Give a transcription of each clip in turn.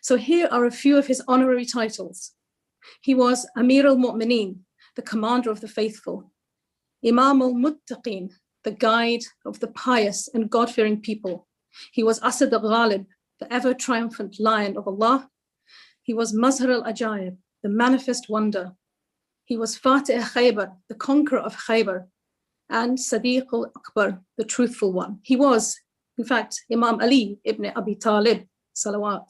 So here are a few of his honorary titles. He was Amir al-Mu'mineen, the commander of the faithful, Imam al-Muttaqeen, the guide of the pious and God-fearing people. He was Asad al-Ghalib, the ever-triumphant lion of Allah. He was Mazhar al-Ajaib, the manifest wonder. He was Fatih Khaybar, the conqueror of Khaybar, and Sadiq al-Akbar, the truthful one. He was, in fact, Imam Ali ibn Abi Talib, salawat.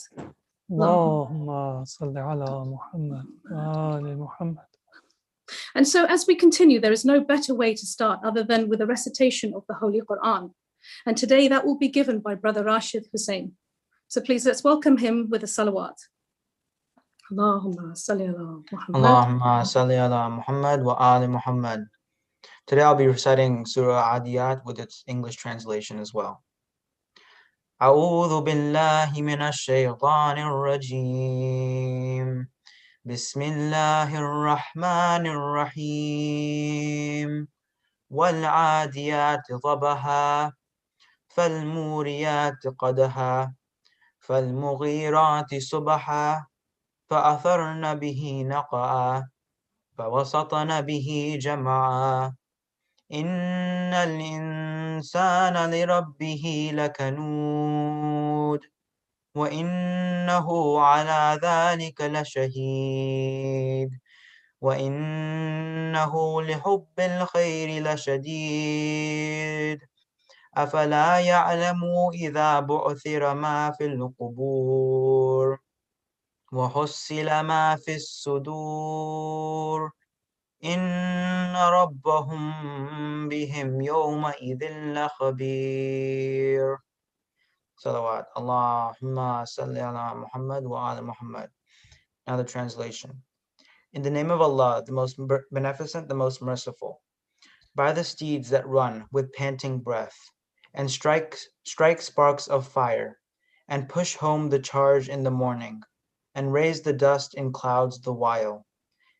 Allahumma salli ala Muhammad wa ali Muhammad. And so as we continue, there is no better way to start other than with a recitation of the Holy Quran. And today that will be given by Brother Rashid Hussain. So please let's welcome him with a salawat. Allahumma salli ala Muhammad. Allahumma salli ala Muhammad wa ali Muhammad. Today I'll be reciting Surah Adiyat with its English translation as well. أعوذ بالله من الشيطان الرجيم بسم الله الرحمن الرحيم والعاديات ضبحا فالموريات قدحا فالمغيرات صبحا فأثرن به نقعا فوسطن به جمعا إن الإنسان لربه لكنود وإنه على ذلك لشهيد وإنه لحب الخير لشديد أفلا يعلم إذا بعثر ما في القبور وحصل ما في الصدور إن ربهم بهم يومئذ لخبير. Salawat. Allahumma salli ala Muhammad wa ala Muhammad. Now the translation. In the name of Allah, the most beneficent, the most merciful. By the steeds that run with panting breath, and strike sparks of fire, and push home the charge in the morning, and raise the dust in clouds the while,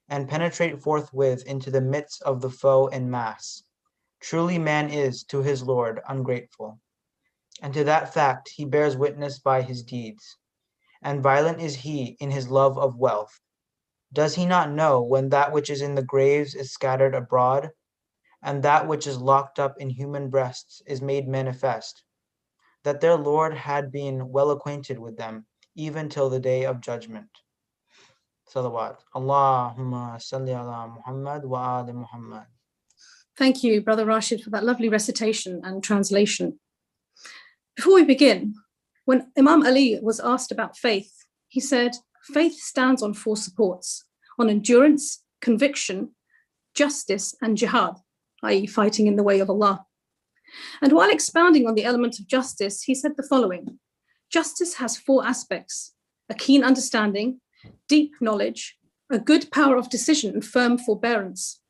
and penetrate forthwith into the midst of the foe en masse. Truly man is to his Lord ungrateful. And to that fact he bears witness by his deeds. And violent is he in his love of wealth. Does he not know when that which is in the graves is scattered abroad, and that which is locked up in human breasts is made manifest, that their Lord had been well acquainted with them, even till the day of judgment. Salawat. Allahumma salli ala Muhammad wa ali Muhammad. Thank you, Brother Rashid, for that lovely recitation and translation. Before we begin, when Imam Ali was asked about faith, he said, faith stands on 4 supports, on endurance, conviction, justice, and jihad, i.e. fighting in the way of Allah. And while expounding on the element of justice, he said the following: justice has 4 aspects: a keen understanding, deep knowledge, a good power of decision, and firm forbearance.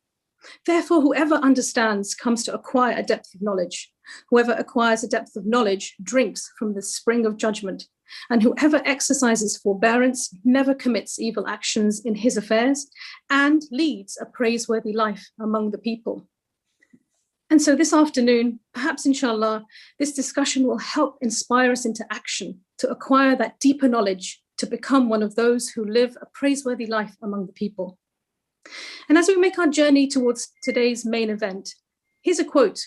Therefore, whoever understands comes to acquire a depth of knowledge. Whoever acquires a depth of knowledge drinks from the spring of judgment. And whoever exercises forbearance never commits evil actions in his affairs and leads a praiseworthy life among the people. And so this afternoon, perhaps inshallah, this discussion will help inspire us into action to acquire that deeper knowledge, to become one of those who live a praiseworthy life among the people. And as we make our journey towards today's main event, here's a quote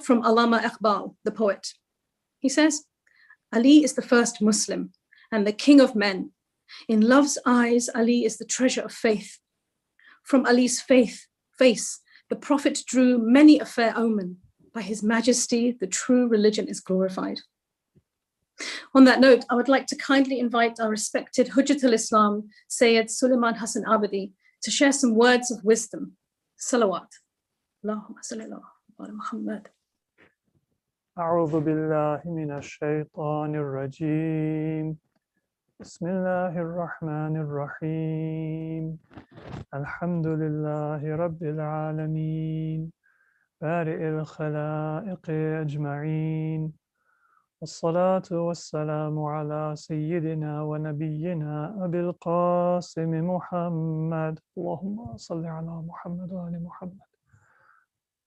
from Allama Iqbal, the poet. He says, Ali is the first Muslim and the king of men. In love's eyes, Ali is the treasure of faith. From Ali's face, the Prophet drew many a fair omen. By his majesty, the true religion is glorified. On that note, I would like to kindly invite our respected Hujjat al-Islam, Sayyid Sulaiman Hassan Abadi, to share some words of wisdom. Salawat. Allahumma salli ala Muhammad. أعوذ بالله من الشيطان الرجيم بسم الله الرحمن الرحيم الحمد لله رب العالمين بارئ الخلائق أجمعين والصلاة والسلام على سيدنا ونبينا أبي القاسم محمد اللهم صل على محمد وآل محمد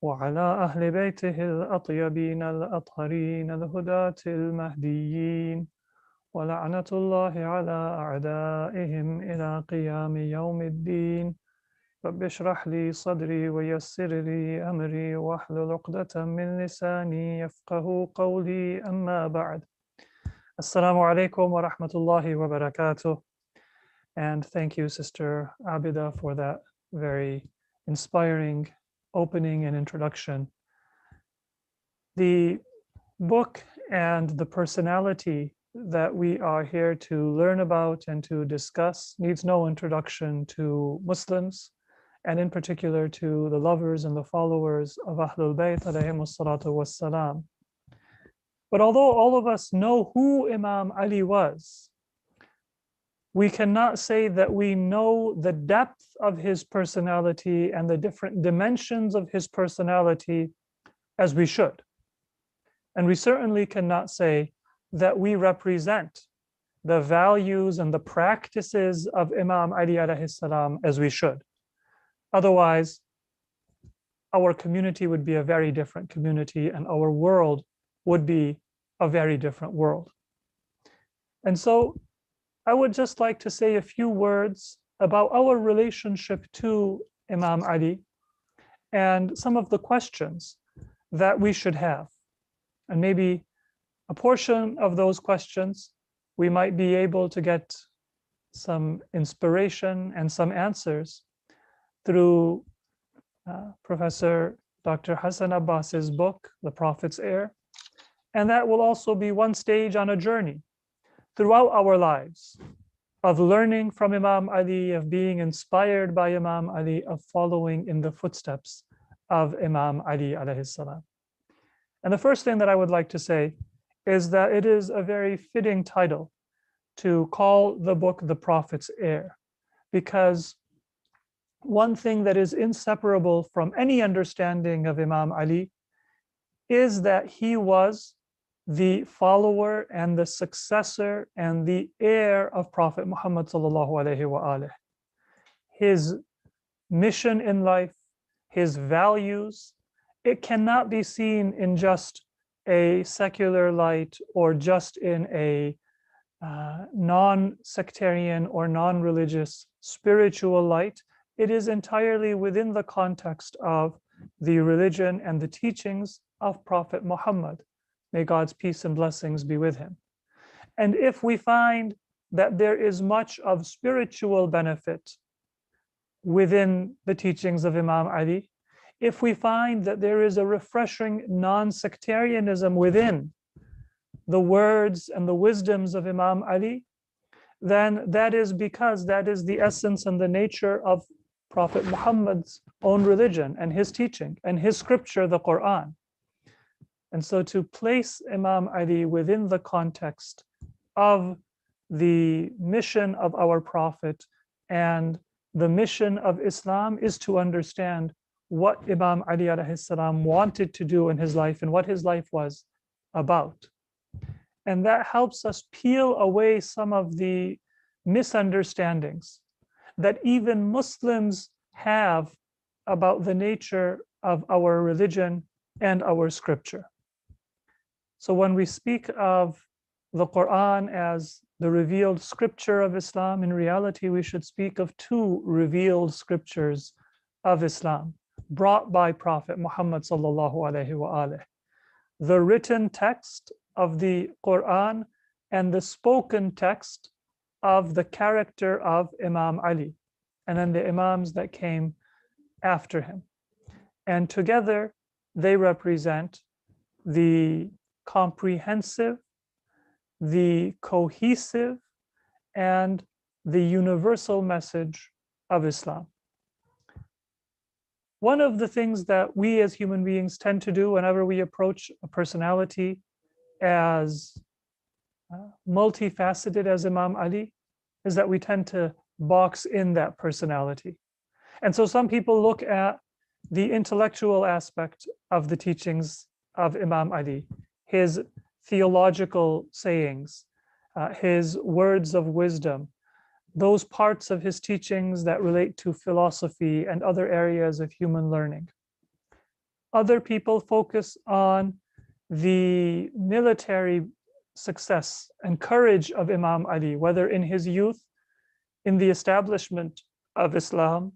وعلى أهل بيته الأطيبين الأطهرين الهداة المهديين وَلَعْنَةُ اللَّهِ عَلَىٰ أَعْدَائِهِمْ إِلَىٰ قِيَامِ يَوْمِ الدِّينِ رَبِّ اشْرَحْ لِي صَدْرِي وَيَسِّرْ لِي أَمْرِي وَاحْلُلْ عُقْدَةً مِّن لِّسَانِي يَفْقَهُوا قَوْلِي أَمَّا بَعْدُ. Assalamu alaikum wa rahmatullahi wa barakatuh. And thank you, Sister Abida, for that very inspiring opening and introduction. The book and the personality that we are here to learn about and to discuss needs no introduction to Muslims, and in particular to the lovers and the followers of Ahlul Bayt alayhimus salatu wassalam. But although all of us know who Imam Ali was, we cannot say that we know the depth of his personality and the different dimensions of his personality as we should. And we certainly cannot say that we represent the values and the practices of Imam Ali alayhi salam as we should. Otherwise, our community would be a very different community and our world would be a very different world. And so I would just like to say a few words about our relationship to Imam Ali and some of the questions that we should have. And maybe a portion of those questions, we might be able to get some inspiration and some answers through Professor Dr. Hassan Abbas's book, The Prophet's Heir. And that will also be one stage on a journey throughout our lives of learning from Imam Ali, of being inspired by Imam Ali, of following in the footsteps of Imam Ali alayhi salam. And the first thing that I would like to say is that it is a very fitting title to call the book The Prophet's Heir, because one thing that is inseparable from any understanding of Imam Ali is that he was the follower and the successor and the heir of Prophet Muhammad sallallahu alaihi wasallam. His mission in life, his values, it cannot be seen in just a secular light or just in a non-sectarian or non-religious spiritual light. It is entirely within the context of the religion and the teachings of Prophet Muhammad. May God's peace and blessings be with him. And if we find that there is much of spiritual benefit within the teachings of Imam Ali, if we find that there is a refreshing non-sectarianism within the words and the wisdoms of Imam Ali, then that is because that is the essence and the nature of Prophet Muhammad's own religion and his teaching and his scripture, the Quran. And so to place Imam Ali within the context of the mission of our Prophet and the mission of Islam is to understand what Imam Ali alayhi salam wanted to do in his life and what his life was about. And that helps us peel away some of the misunderstandings that even Muslims have about the nature of our religion and our scripture. So when we speak of the Quran as the revealed scripture of Islam, in reality, we should speak of two revealed scriptures of Islam brought by Prophet Muhammad sallallahu alaihi wasallam. The written text of the Quran and the spoken text of the character of Imam Ali, and then the Imams that came after him. And together they represent the comprehensive, the cohesive, and the universal message of Islam. One of the things that we as human beings tend to do whenever we approach a personality as multifaceted as Imam Ali is that we tend to box in that personality. And so some people look at the intellectual aspect of the teachings of Imam Ali, his theological sayings, his words of wisdom, those parts of his teachings that relate to philosophy and other areas of human learning. Other people focus on the military success and courage of Imam Ali, whether in his youth, in the establishment of Islam,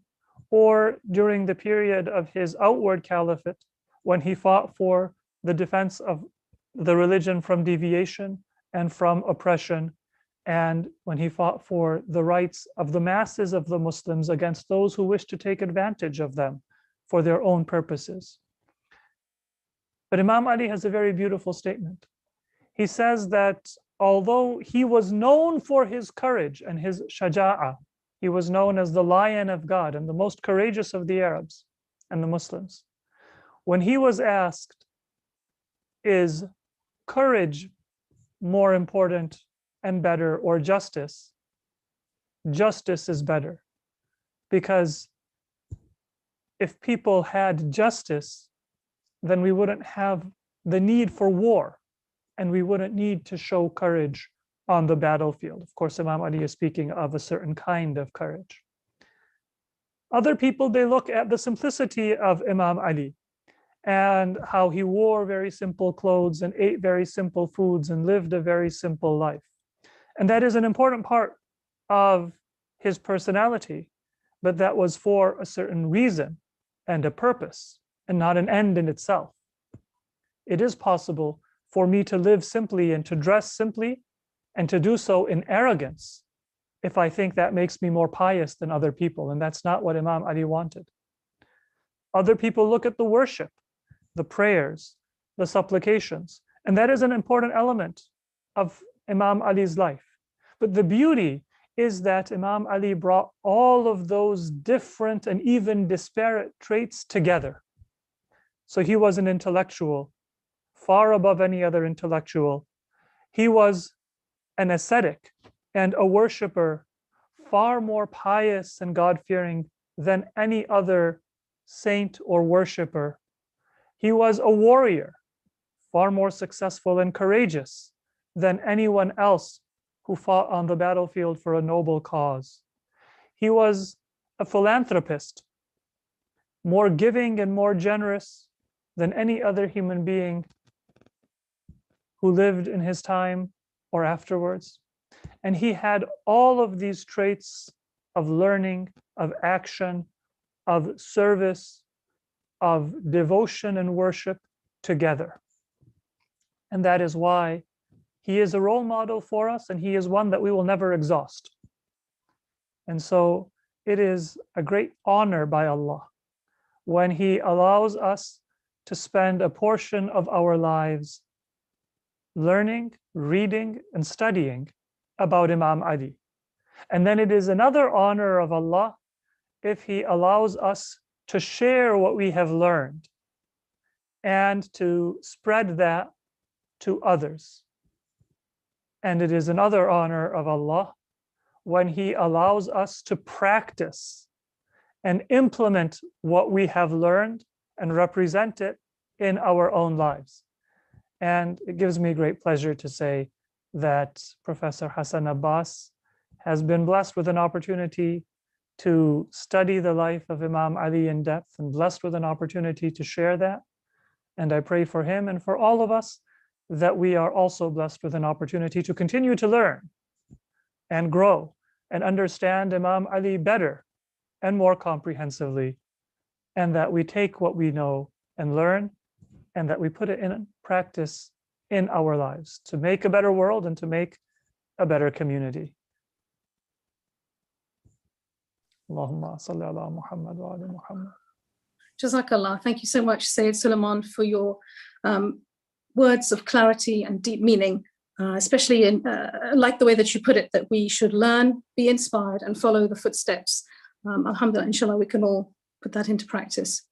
or during the period of his outward caliphate, when he fought for the defense of the religion from deviation and from oppression, and when he fought for the rights of the masses of the Muslims against those who wished to take advantage of them for their own purposes. But Imam Ali has a very beautiful statement. He says that although he was known for his courage and his shaja'ah, he was known as the lion of God and the most courageous of the Arabs and the Muslims. When he was asked, is courage more important and better, or justice? Justice is better, because if people had justice, then we wouldn't have the need for war, and we wouldn't need to show courage on the battlefield. Of course, Imam Ali is speaking of a certain kind of courage. Other people, they look at the simplicity of Imam Ali and how he wore very simple clothes and ate very simple foods and lived a very simple life. And that is an important part of his personality, but that was for a certain reason and a purpose, and not an end in itself. It is possible for me to live simply and to dress simply and to do so in arrogance if I think that makes me more pious than other people, and that's not what Imam Ali wanted. Other people look at the worship, the prayers, the supplications, and that is an important element of Imam Ali's life. But the beauty is that Imam Ali brought all of those different and even disparate traits together. So he was an intellectual, far above any other intellectual. He was an ascetic and a worshiper, far more pious and God-fearing than any other saint or worshiper. He was a warrior, far more successful and courageous than anyone else who fought on the battlefield for a noble cause. He was a philanthropist, more giving and more generous than any other human being who lived in his time or afterwards. And he had all of these traits of learning, of action, of service, of devotion and worship together. And that is why he is a role model for us, and he is one that we will never exhaust. And so it is a great honor by Allah when he allows us to spend a portion of our lives learning, reading, and studying about Imam Ali. And then it is another honor of Allah if he allows us to share what we have learned and to spread that to others. And it is another honor of Allah when he allows us to practice and implement what we have learned and represent it in our own lives. And it gives me great pleasure to say that Professor Hassan Abbas has been blessed with an opportunity to study the life of Imam Ali in depth, and blessed with an opportunity to share that. And I pray for him and for all of us that we are also blessed with an opportunity to continue to learn and grow and understand Imam Ali better and more comprehensively, and that we take what we know and learn, and that we put it in practice in our lives to make a better world and to make a better community. Allahumma salli ala Muhammad wa ala Muhammad. Jazakallah. Thank you so much, Sayyid Sulaiman, for your words of clarity and deep meaning, especially in like the way that you put it, that we should learn, be inspired, and follow the footsteps. Alhamdulillah, inshallah, we can all put that into practice.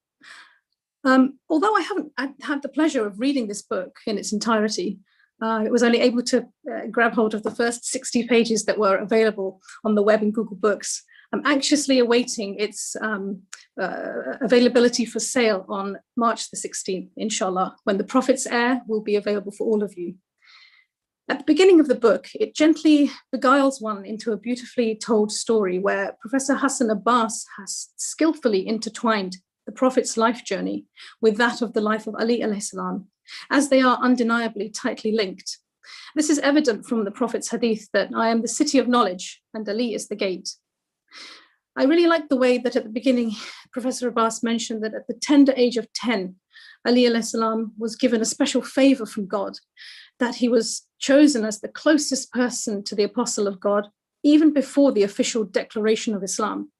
Although I haven't had the pleasure of reading this book in its entirety, I was only able to grab hold of the first 60 pages that were available on the web in Google Books. I'm anxiously awaiting its availability for sale on March the 16th, inshallah, when the Prophet's Heir will be available for all of you. At the beginning of the book, it gently beguiles one into a beautifully told story where Professor Hassan Abbas has skillfully intertwined the Prophet's life journey with that of the life of Ali alayhi salam, as they are undeniably tightly linked. This is evident from the Prophet's hadith that I am the city of knowledge and Ali is the gate. I really like the way that at the beginning, Professor Abbas mentioned that at the tender age of 10, Ali alayhi salam was given a special favor from God, that he was chosen as the closest person to the apostle of God, even before the official declaration of Islam,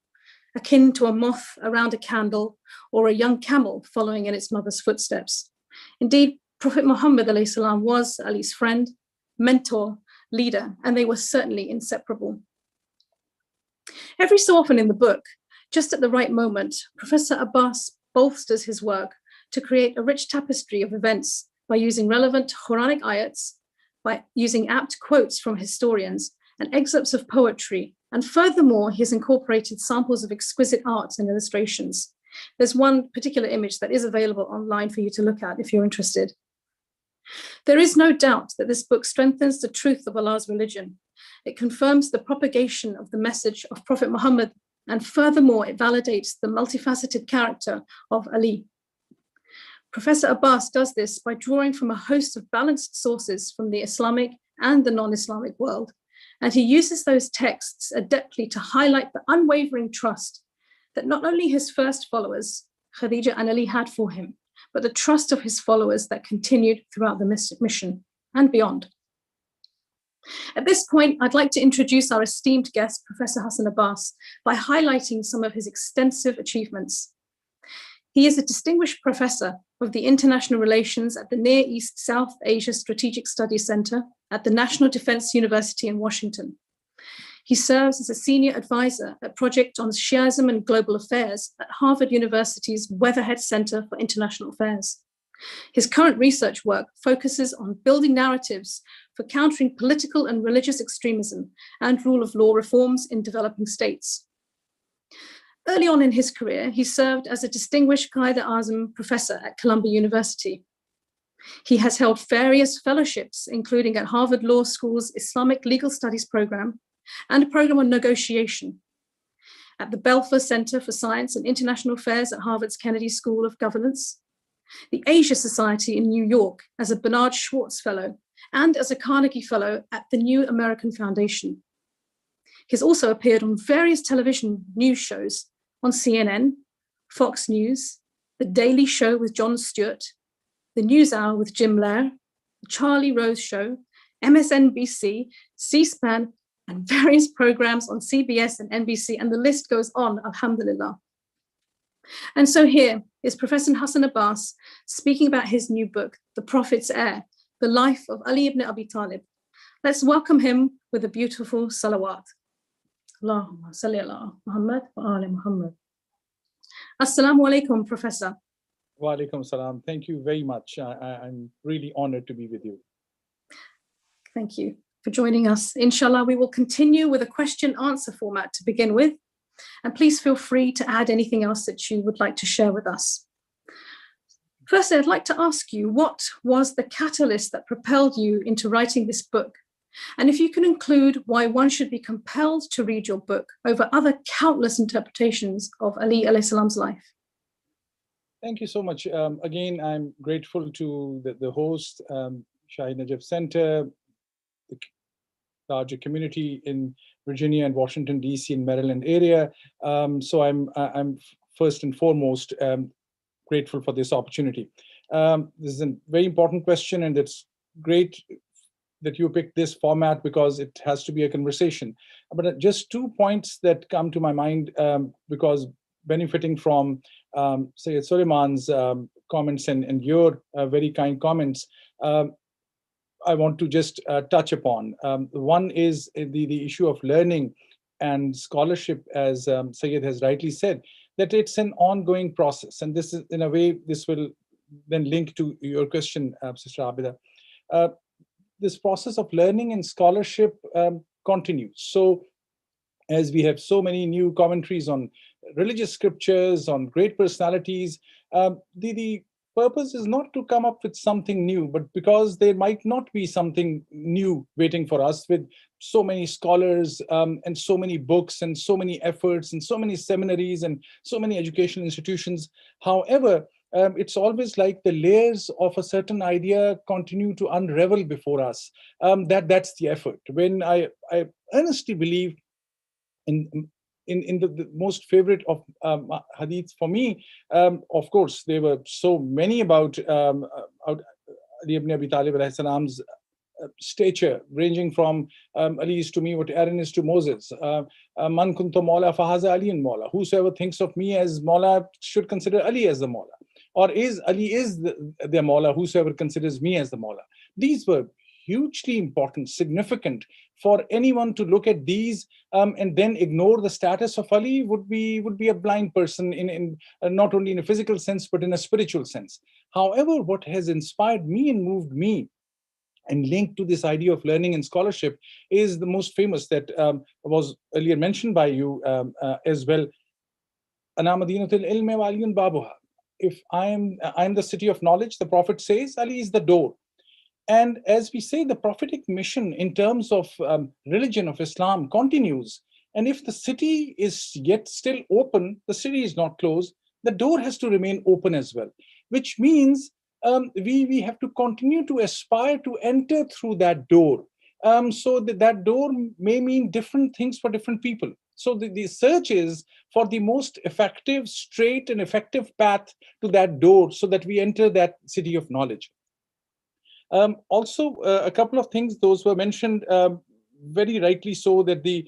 akin to a moth around a candle or a young camel following in its mother's footsteps. Indeed, Prophet Muhammad alayhi salam was Ali's friend, mentor, leader, and they were certainly inseparable. Every so often in the book, just at the right moment, Professor Abbas bolsters his work to create a rich tapestry of events by using relevant Quranic ayats, by using apt quotes from historians and excerpts of poetry, and furthermore, he's incorporated samples of exquisite art and illustrations. There's one particular image that is available online for you to look at if you're interested. There is no doubt that this book strengthens the truth of Allah's religion. It confirms the propagation of the message of Prophet Muhammad, and furthermore, it validates the multifaceted character of Ali. Professor Abbas does this by drawing from a host of balanced sources from the Islamic and the non-Islamic world, and he uses those texts adeptly to highlight the unwavering trust that not only his first followers, Khadija and Ali, had for him, but the trust of his followers that continued throughout the mission and beyond. At this point, I'd like to introduce our esteemed guest, Professor Hassan Abbas, by highlighting some of his extensive achievements. He is a distinguished professor of the International Relations at the Near East South Asia Strategic Studies Center at the National Defense University in Washington. He serves as a senior advisor at Project on Shiism and Global Affairs at Harvard University's Weatherhead Center for International Affairs. His current research work focuses on building narratives for countering political and religious extremism and rule of law reforms in developing states. Early on in his career, he served as a distinguished Qaeda-Azam professor at Columbia University. He has held various fellowships, including at Harvard Law School's Islamic Legal Studies program and a program on negotiation, at the Belfer Center for Science and International Affairs at Harvard's Kennedy School of Governance, the Asia Society in New York as a Bernard Schwartz Fellow, and as a Carnegie Fellow at the New American Foundation. He's also appeared on various television news shows on CNN, Fox News, The Daily Show with Jon Stewart, The NewsHour with Jim Lehrer, The Charlie Rose Show, MSNBC, C-SPAN, and various programs on CBS and NBC, and the list goes on, alhamdulillah. And so here is Professor Hassan Abbas speaking about his new book, The Prophet's Heir, The Life of Ali ibn Abi Talib. Let's welcome him with a beautiful salawat. Allahumma salli ala Muhammad wa ali Muhammad. Assalamu alaikum, Professor. Wa alaikum salam. Thank you very much. I'm really honored to be with you. Thank you for joining us. Inshallah, we will continue with a question-answer format to begin with. And please feel free to add anything else that you would like to share with us. Firstly, I'd like to ask you, what was the catalyst that propelled you into writing this book? And if you can include why one should be compelled to read your book over other countless interpretations of Ali alayhi salam's life. Thank you so much. Again, I'm grateful to the host, Shahe Najaf Center, the larger community in Virginia and Washington, DC and Maryland area. So I'm first and foremost grateful for this opportunity. This is a very important question, and it's great that you picked this format because it has to be a conversation. But just 2 points that come to my mind because benefiting from Sayyid Suleiman's comments and your very kind comments, I want to just touch upon. One is the issue of learning and scholarship, as Sayyid has rightly said, that it's an ongoing process. And this is, in a way, this will then link to your question, Sister Abida. This process of learning and scholarship continues. So as we have so many new commentaries on religious scriptures, on great personalities, the purpose is not to come up with something new, but because there might not be something new waiting for us with so many scholars and so many books and so many efforts and so many seminaries and so many educational institutions. However, it's always like the layers of a certain idea continue to unravel before us. That's the effort. When I earnestly believe in the most favorite of hadiths for me, of course, there were so many about Ali ibn Abi Talib alayhi salam's stature, ranging from Ali is to me what Aaron is to Moses. Man kuntu Mawla fahaza Ali and Mawla. Whosoever thinks of me as Mawla should consider Ali as the Mawla. Or is Ali is the Mawla, whosoever considers me as the Mawla. These were hugely important, significant. For anyone to look at these and then ignore the status of Ali would be a blind person in not only in a physical sense, but in a spiritual sense. However, what has inspired me and moved me and linked to this idea of learning and scholarship is the most famous that was earlier mentioned by you as well. Ana madinatul ilmi wa aliyun babuha. If I'm the city of knowledge, the Prophet says Ali is the door. And as we say, the prophetic mission in terms of religion of Islam continues. And if the city is yet still open, the city is not closed, the door has to remain open as well, which means we have to continue to aspire to enter through that door. So that door may mean different things for different people. So the search is for the most effective, straight and effective path to that door so that we enter that city of knowledge. Also, a couple of things, those were mentioned very rightly so, that the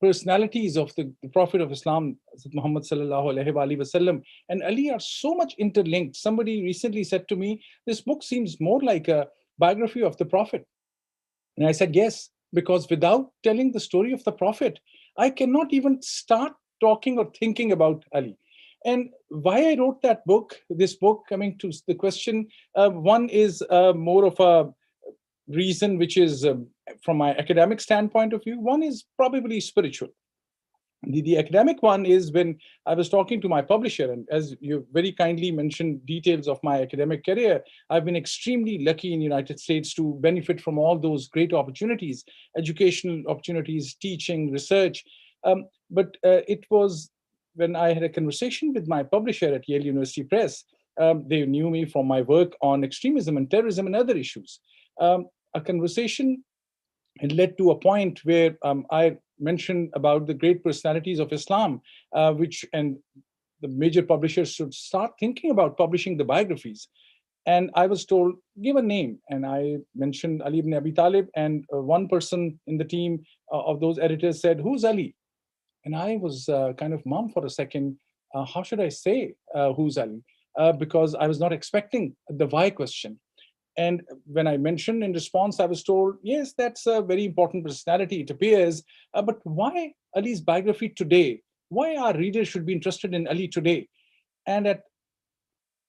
personalities of the Prophet of Islam, Muhammad sallallahu alaihi wasallam, and Ali are so much interlinked. Somebody recently said to me, this book seems more like a biography of the Prophet. And I said, yes, because without telling the story of the Prophet, I cannot even start talking or thinking about Ali. And why I wrote this book, coming to the question, one is more of a reason which is from my academic standpoint of view. One is probably spiritual. The academic one is when I was talking to my publisher, and as you very kindly mentioned details of my academic career, I've been extremely lucky in the United States to benefit from all those great opportunities, educational opportunities, teaching, research. But it was when I had a conversation with my publisher at Yale University Press. They knew me from my work on extremism and terrorism and other issues. A conversation had led to a point where I mentioned about the great personalities of Islam, and the major publishers should start thinking about publishing the biographies. And I was told, give a name. And I mentioned Ali ibn Abi Talib, and one person in the team of those editors said, who's Ali? And I was kind of mum for a second. How should I say who's Ali? Because I was not expecting the why question. And when I mentioned in response, I was told, yes, that's a very important personality, it appears. But why Ali's biography today? Why our readers should be interested in Ali today? And at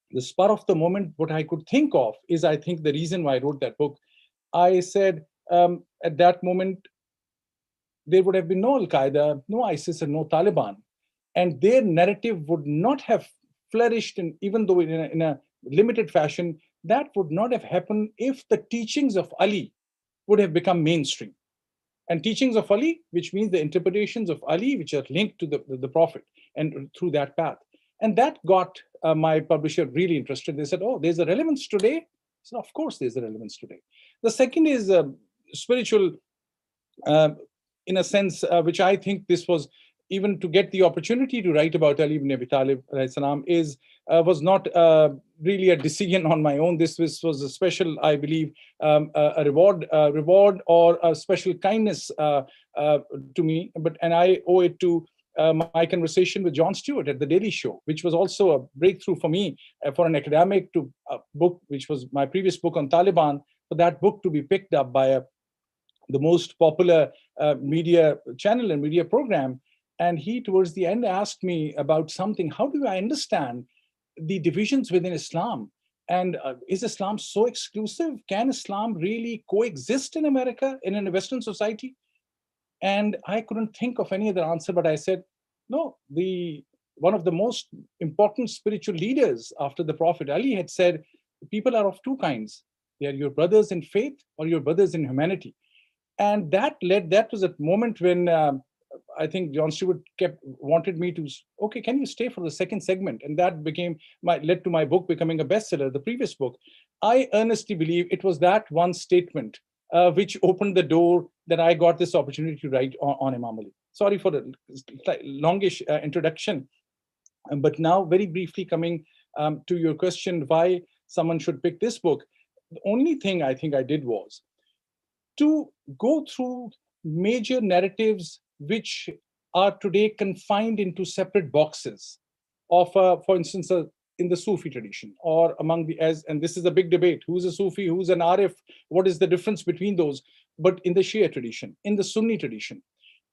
the spur of the moment, what I could think of is, I think, the reason why I wrote that book. I said, at that moment, there would have been no Al-Qaeda, no ISIS, and no Taliban. And their narrative would not have flourished, even though in a limited fashion. That would not have happened if the teachings of Ali would have become mainstream. And teachings of Ali, which means the interpretations of Ali, which are linked to the Prophet and through that path. And that got my publisher really interested. They said, oh, there's a relevance today? So of course there's a relevance today. The second is spiritual, in a sense, which I think this was, even to get the opportunity to write about Ali ibn Abi Talib was not really a decision on my own. This was a special, I believe, a reward or a special kindness to me. And I owe it to my conversation with Jon Stewart at The Daily Show, which was also a breakthrough for me, for an academic to book, which was my previous book on Taliban, for that book to be picked up by the most popular media channel and media program. And he, towards the end, asked me about something. How do I understand the divisions within Islam? And is Islam so exclusive? Can Islam really coexist in America, in a Western society? And I couldn't think of any other answer, but I said, no, one of the most important spiritual leaders after the Prophet, Ali, had said, people are of two kinds. They are your brothers in faith or your brothers in humanity. And that was a moment when I think John Stewart wanted me to, okay, can you stay for the second segment? And that led to my book becoming a bestseller, the previous book. I earnestly believe it was that one statement which opened the door that I got this opportunity to write on Imam Ali. Sorry for the longish introduction. But now very briefly coming to your question, why someone should pick this book. The only thing I think I did was to go through major narratives which are today confined into separate boxes of, for instance, in the Sufi tradition, or among the, and this is a big debate, who's a Sufi, who's an Arif, what is the difference between those, but in the Shia tradition, in the Sunni tradition.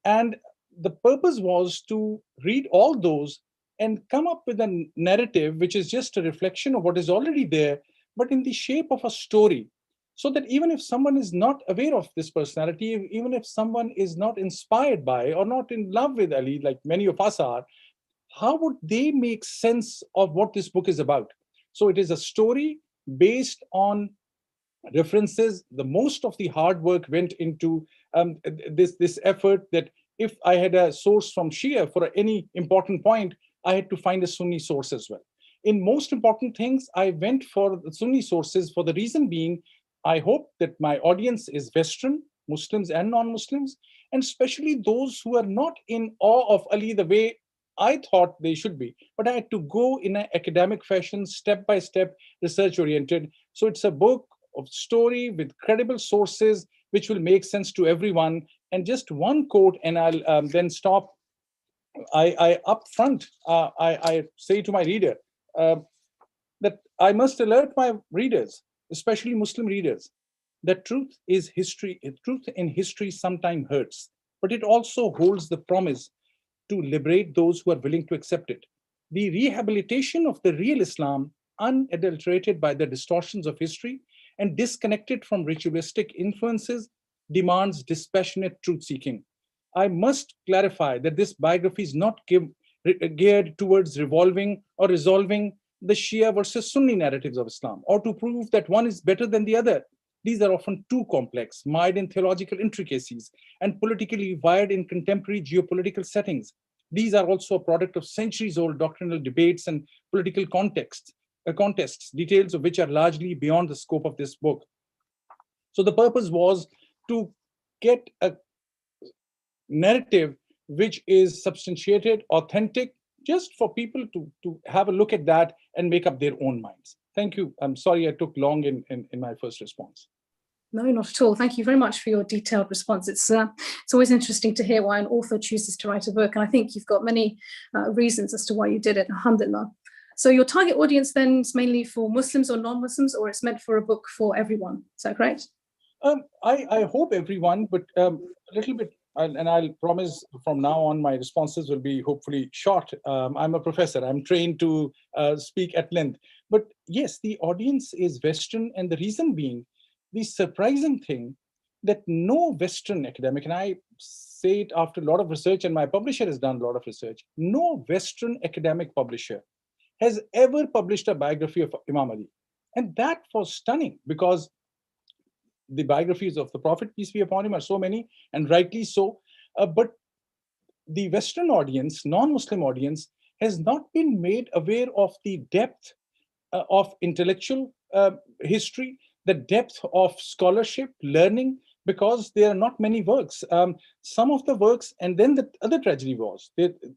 And the purpose was to read all those and come up with a narrative which is just a reflection of what is already there, but in the shape of a story. So that even if someone is not aware of this personality, even if someone is not inspired by or not in love with Ali, like many of us are, how would they make sense of what this book is about? So it is a story based on references. The most of the hard work went into this effort, that if I had a source from Shia for any important point, I had to find a Sunni source as well. In most important things, I went for the Sunni sources for the reason being, I hope that my audience is Western, Muslims and non-Muslims, and especially those who are not in awe of Ali the way I thought they should be. But I had to go in an academic fashion, step-by-step, research-oriented. So it's a book of story with credible sources, which will make sense to everyone. And just one quote, and I'll then stop. I up front, I say to my reader that I must alert my readers, especially Muslim readers, that truth is history. Truth in history sometimes hurts, but it also holds the promise to liberate those who are willing to accept it. The rehabilitation of the real Islam, unadulterated by the distortions of history and disconnected from ritualistic influences, demands dispassionate truth-seeking. I must clarify that this biography is not geared towards resolving the Shia versus Sunni narratives of Islam, or to prove that one is better than the other. These are often too complex, mired in theological intricacies, and politically wired in contemporary geopolitical settings. These are also a product of centuries-old doctrinal debates and political contests, details of which are largely beyond the scope of this book. So the purpose was to get a narrative which is substantiated, authentic, just for people to have a look at that and make up their own minds. Thank you. I'm sorry I took long in my first response. No, not at all. Thank you very much for your detailed response. It's always interesting to hear why an author chooses to write a book. And I think you've got many reasons as to why you did it, alhamdulillah. So your target audience then is mainly for Muslims or non-Muslims, or it's meant for a book for everyone. Is that correct? I hope everyone, but a little bit, and I'll promise from now on my responses will be hopefully short. I'm a professor. I'm trained to speak at length. But yes, the audience is Western, and the reason being, the surprising thing that no Western academic, and I say it after a lot of research, and my publisher has done a lot of research, no Western academic publisher has ever published a biography of Imam Ali. And that was stunning, because the biographies of the Prophet, peace be upon him, are so many, and rightly so. But the Western audience, non-Muslim audience, has not been made aware of the depth of intellectual history, the depth of scholarship, learning, because there are not many works. Some of the works, and then the other tragedy was,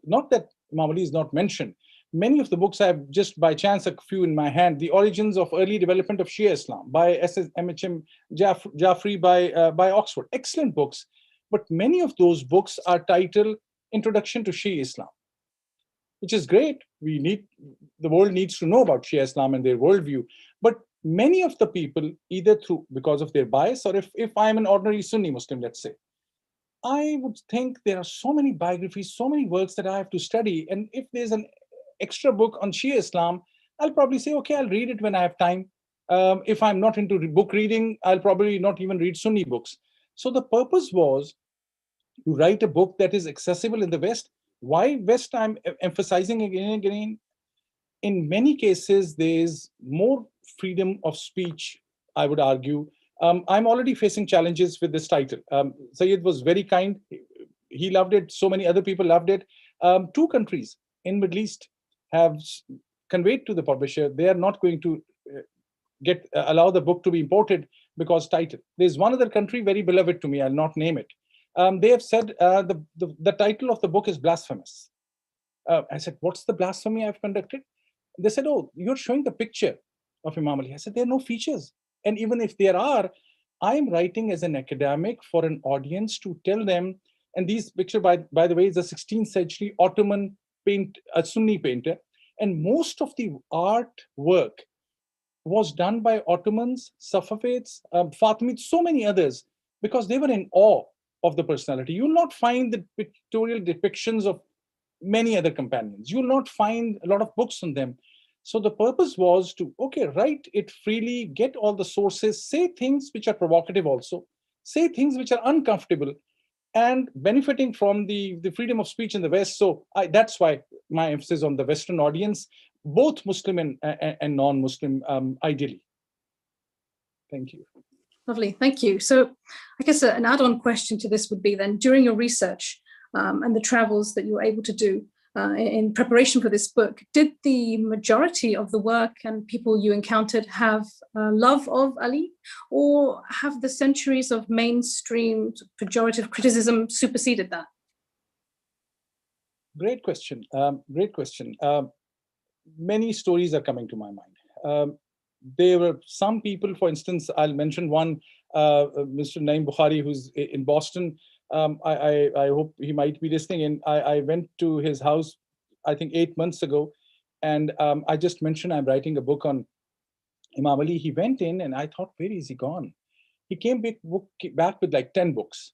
not that Imam Ali is not mentioned. Many of the books I have just by chance a few in my hand. The Origins of Early Development of Shia Islam by S.M.H.M. Jaffrey by Oxford. Excellent books. But many of those books are titled Introduction to Shia Islam, which is great. The world needs to know about Shia Islam and their worldview. But many of the people, either because of their bias, or if I'm an ordinary Sunni Muslim, let's say, I would think there are so many biographies, so many works that I have to study. And if there's an extra book on Shia Islam, I'll probably say, okay, I'll read it when I have time. If I'm not into book reading, I'll probably not even read Sunni books. So the purpose was to write a book that is accessible in the West. Why West? I'm emphasizing again and again. In many cases, there's more freedom of speech, I would argue. I'm already facing challenges with this title. Sayyid was very kind. he loved it. So many other people loved it. 2 countries in Middle East have conveyed to the publisher they are not going to allow the book to be imported because title. There's one other country very beloved to me. I'll not name it. They have said the title of the book is blasphemous. I said, what's the blasphemy I've conducted? They said, oh, you're showing the picture of Imam Ali. I said, there are no features. And even if there are, I'm writing as an academic for an audience to tell them, and these picture, by the way, is a 16th century Ottoman a Sunni painter. And most of the art work was done by Ottomans, Safavids, Fatimids, so many others, because they were in awe of the personality. You'll not find the pictorial depictions of many other companions. You'll not find a lot of books on them. So the purpose was to, okay, write it freely, get all the sources, say things which are provocative also, say things which are uncomfortable, and benefiting from the freedom of speech in the West. So that's why my emphasis on the Western audience, both Muslim and non-Muslim, ideally. Thank you. Lovely, thank you. So I guess an add-on question to this would be then, during your research and the travels that you were able to do in preparation for this book, did the majority of the work and people you encountered have love of Ali, or have the centuries of mainstream pejorative criticism superseded that? Great question. Great question. Many stories are coming to my mind. There were some people, for instance, I'll mention one, Mr. Naeem Bukhari, who's in Boston. I hope he might be listening in. I went to his house, I think 8 months ago, and I just mentioned I'm writing a book on Imam Ali. He went in and I thought, where is he gone? He came back with like 10 books.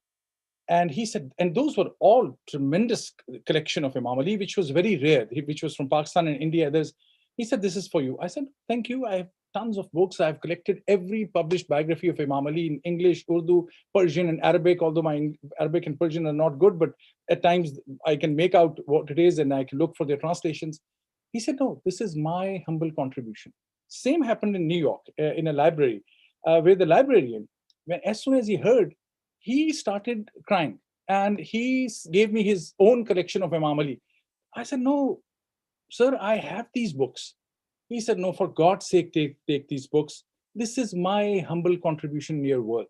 And he said, and those were all tremendous collection of Imam Ali, which was very rare, which was from Pakistan and India. He said, this is for you. I said, thank you. I have tons of books. I've collected every published biography of Imam Ali in English, Urdu, Persian, and Arabic, although my Arabic and Persian are not good, but at times I can make out what it is and I can look for their translations. He said, no, this is my humble contribution. Same happened in New York, in a library, where the librarian, as soon as he heard, he started crying and he gave me his own collection of Imam Ali. I said, no, sir, I have these books. He said, no, for God's sake, take these books. This is my humble contribution in your work.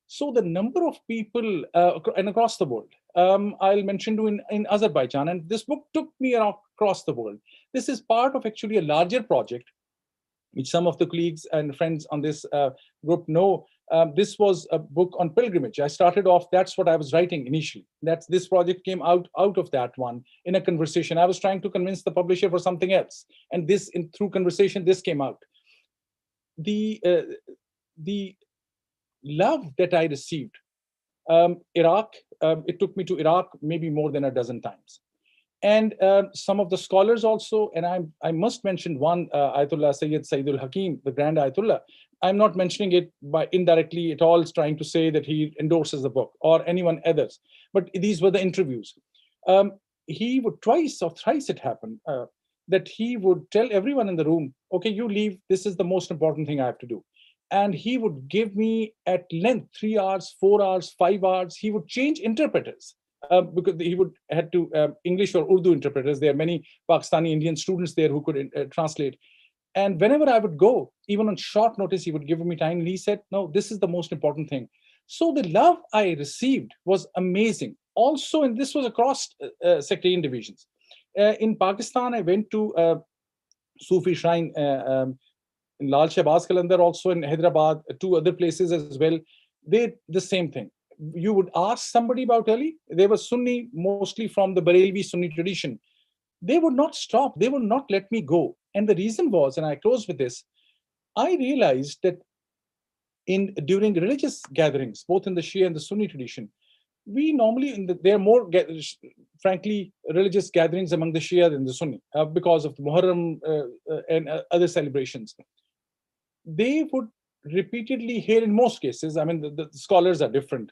So the number of people and across the world, I'll mention to in Azerbaijan, and this book took me across the world. This is part of actually a larger project, which some of the colleagues and friends on this group know. This was a book on pilgrimage. I started off, that's what I was writing initially. This project came out of that one in a conversation. I was trying to convince the publisher for something else. And through conversation, this came out. The love that I received, Iraq, it took me to Iraq maybe more than a dozen times. And some of the scholars also, and I must mention one, Ayatollah Sayyid Sayyidul Hakim, the Grand Ayatollah. I'm not mentioning it by indirectly at all, trying to say that he endorses the book or anyone others. But these were the interviews. He would twice or thrice it happened that he would tell everyone in the room, okay, you leave. This is the most important thing I have to do. And he would give me at length 3 hours, 4 hours, 5 hours. He would change interpreters. Because he had to English or Urdu interpreters. There are many Pakistani Indian students there who could translate. And whenever I would go, even on short notice, he would give me time. And he said, no, this is the most important thing. So the love I received was amazing. Also, and this was across sectarian divisions. In Pakistan, I went to Sufi shrine in Lal Shahbaz Qalandar, also in Hyderabad, 2 other places as well. They the same thing. You would ask somebody about Ali, they were Sunni, mostly from the Barelvi Sunni tradition. They would not stop, they would not let me go. And the reason was, and I close with this, I realized that during religious gatherings, both in the Shia and the Sunni tradition, we normally, there are more, frankly, religious gatherings among the Shia than the Sunni because of the Muharram and other celebrations. They would repeatedly hear, in most cases, I mean, the scholars are different.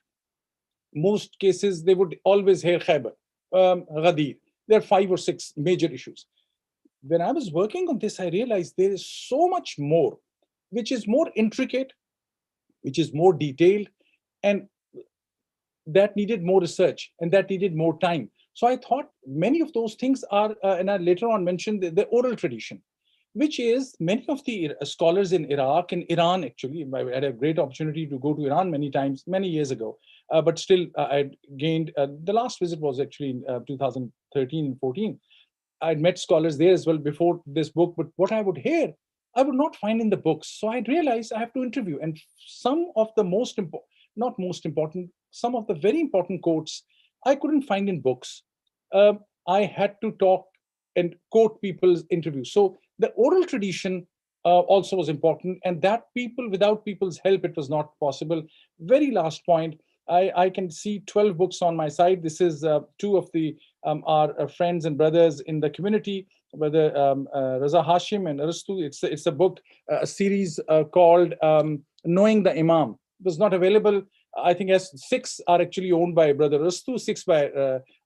Most cases, they would always hear Khaybar, Ghadir. There are 5 or 6 major issues. When I was working on this, I realized there is so much more, which is more intricate, which is more detailed. And that needed more research and that needed more time. So I thought many of those things are, and I later on mentioned the oral tradition, which is many of the scholars in Iraq and Iran, actually. I had a great opportunity to go to Iran many times, many years ago, but still I gained, the last visit was actually in 2013 and 14. I'd met scholars there as well before this book, but what I would hear, I would not find in the books. So I'd realized I have to interview. And some of the most important, not most important, some of the very important quotes I couldn't find in books. I had to talk and quote people's interviews. So the oral tradition also was important, and that without people's help, it was not possible. Very last point, I can see 12 books on my side. This is two of the our friends and brothers in the community, whether Raza Hashim and Aristu. It's a book, a series called Knowing the Imam. It was not available. I think as 6 are actually owned by Brother Aristu, 6 by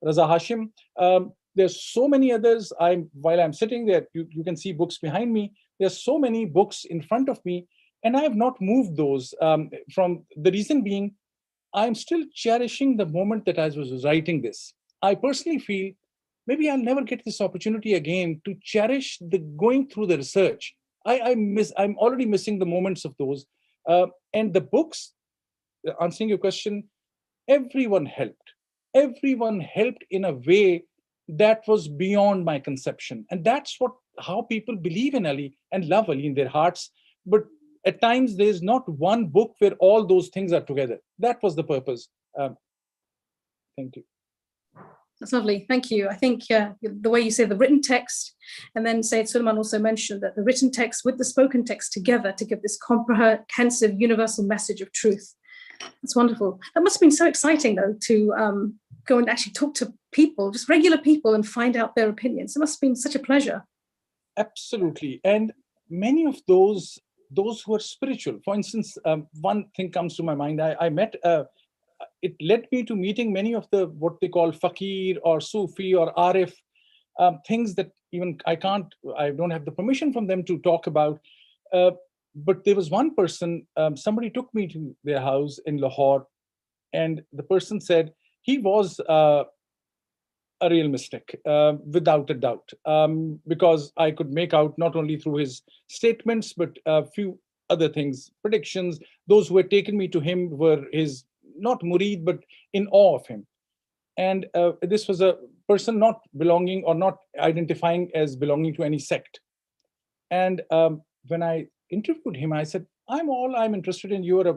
Raza Hashim. There's so many others. While I'm sitting there, you can see books behind me. There's so many books in front of me, and I have not moved those. From the reason being, I'm still cherishing the moment that I was writing this. I personally feel maybe I'll never get this opportunity again to cherish the going through the research. I'm already missing the moments of those. And the books, answering your question, everyone helped. Everyone helped in a way that was beyond my conception. And that's how people believe in Ali and love Ali in their hearts. But at times, there's not one book where all those things are together. That was the purpose. Thank you. That's lovely. Thank you. I think the way you say the written text, and then Sayyid Sulaiman also mentioned that the written text with the spoken text together to give this comprehensive universal message of truth. That's wonderful. That must have been so exciting, though, to go and actually talk to people, just regular people, and find out their opinions. It must have been such a pleasure. Absolutely. And many of those who are spiritual, for instance, one thing comes to my mind. I met, it led me to meeting many of the, what they call fakir or Sufi or Arif, things that even I don't have the permission from them to talk about. But there was one person, somebody took me to their house in Lahore, and the person said he was a real mystic, without a doubt, because I could make out not only through his statements, but a few other things, predictions. Those who had taken me to him were his, not murid, but in awe of him. And this was a person not belonging or not identifying as belonging to any sect. And when I interviewed him, I said, I'm interested in, you're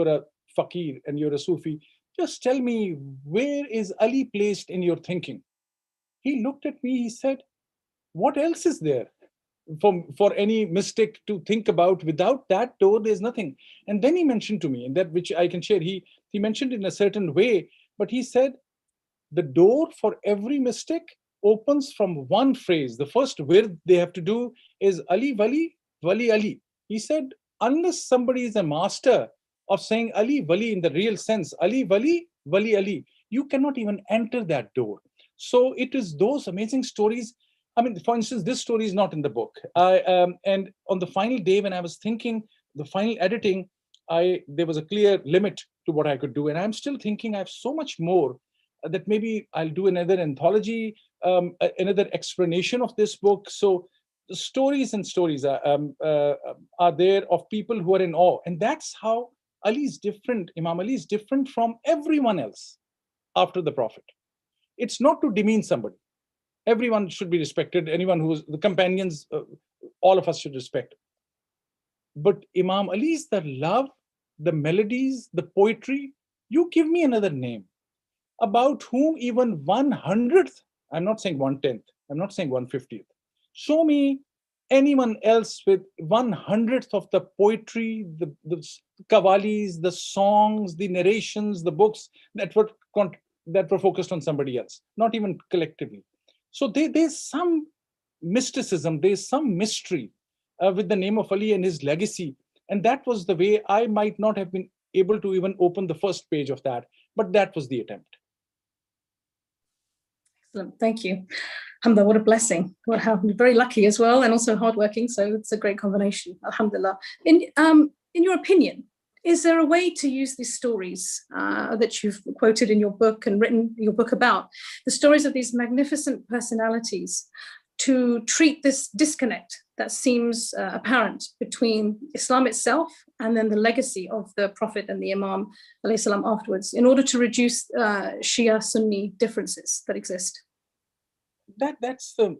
a fakir and you're a Sufi. Just tell me, where is Ali placed in your thinking? He looked at me, he said, what else is there for any mystic to think about? Without that door, there's nothing. And then he mentioned to me, and that which I can share, he mentioned in a certain way, but he said, the door for every mystic opens from one phrase. The first wird they have to do is Ali Wali, Wali Ali. He said, unless somebody is a master of saying Ali Wali in the real sense, Ali Wali, Wali Ali, you cannot even enter that door. So it is those amazing stories. I mean, for instance, this story is not in the book. And on the final day, when I was thinking, the final editing, there was a clear limit to what I could do. And I'm still thinking I have so much more that maybe I'll do another anthology, another explanation of this book. So the stories and stories are there of people who are in awe. And that's how Ali is different. Imam Ali is different from everyone else after the Prophet. It's not to demean somebody. Everyone should be respected. Anyone who's the companions, all of us should respect. But Imam Ali is the love, the melodies, the poetry. You give me another name about whom even 1/100th, I'm not saying 1/10th, I'm not saying 1/50th. Show me anyone else with 1/100th of the poetry, the qawwalis, the songs, the narrations, the books that were focused on somebody else, not even collectively. So there's some mysticism, there's some mystery with the name of Ali and his legacy. And that was the way I might not have been able to even open the first page of that, but that was the attempt. Excellent, thank you. Alhamdulillah, what a blessing. We're very lucky as well, and also hardworking, so it's a great combination, alhamdulillah. In your opinion, Is there a way to use these stories that you've quoted in your book and written your book about, the stories of these magnificent personalities, to treat this disconnect that seems apparent between Islam itself and then the legacy of the Prophet and the Imam alayhi salam afterwards, in order to reduce Shia-Sunni differences that exist? That's the,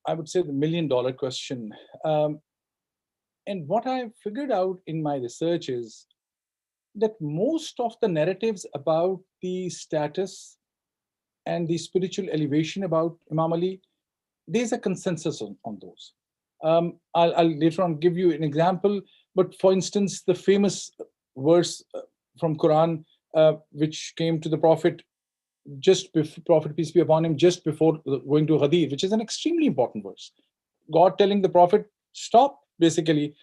I would say, the million-dollar question. And what I've figured out in my research is that most of the narratives about the status and the spiritual elevation about Imam Ali, there's a consensus on those. I'll later on give you an example, but for instance, the famous verse from Quran, which came to the Prophet just before, Prophet peace be upon him, just before going to Ghadir, which is an extremely important verse. God telling the Prophet, stop, basically,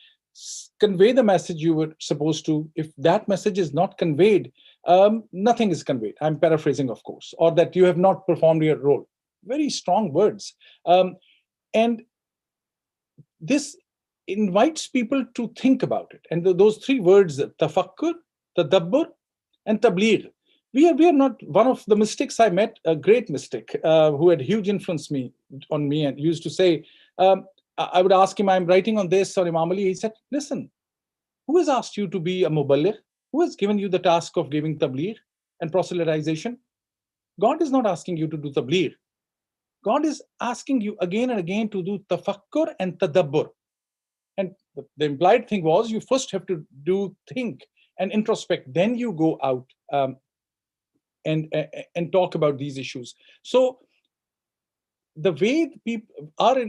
convey the message you were supposed to. If that message is not conveyed, nothing is conveyed. I'm paraphrasing, of course, or that you have not performed your role. Very strong words. And this invites people to think about it. And those three words, tafakkur, tadabbur, and tabligh. We are not, one of the mystics I met, a great mystic who had huge influence on me and used to say, I would ask him, I'm writing on this or Imam Ali. He said, listen, who has asked you to be a muballigh? Who has given you the task of giving tabligh and proselytization? God is not asking you to do tabligh. God is asking you again and again to do tafakkur and tadabbur. And the implied thing was, you first have to think and introspect, then you go out and talk about these issues. So the way people, our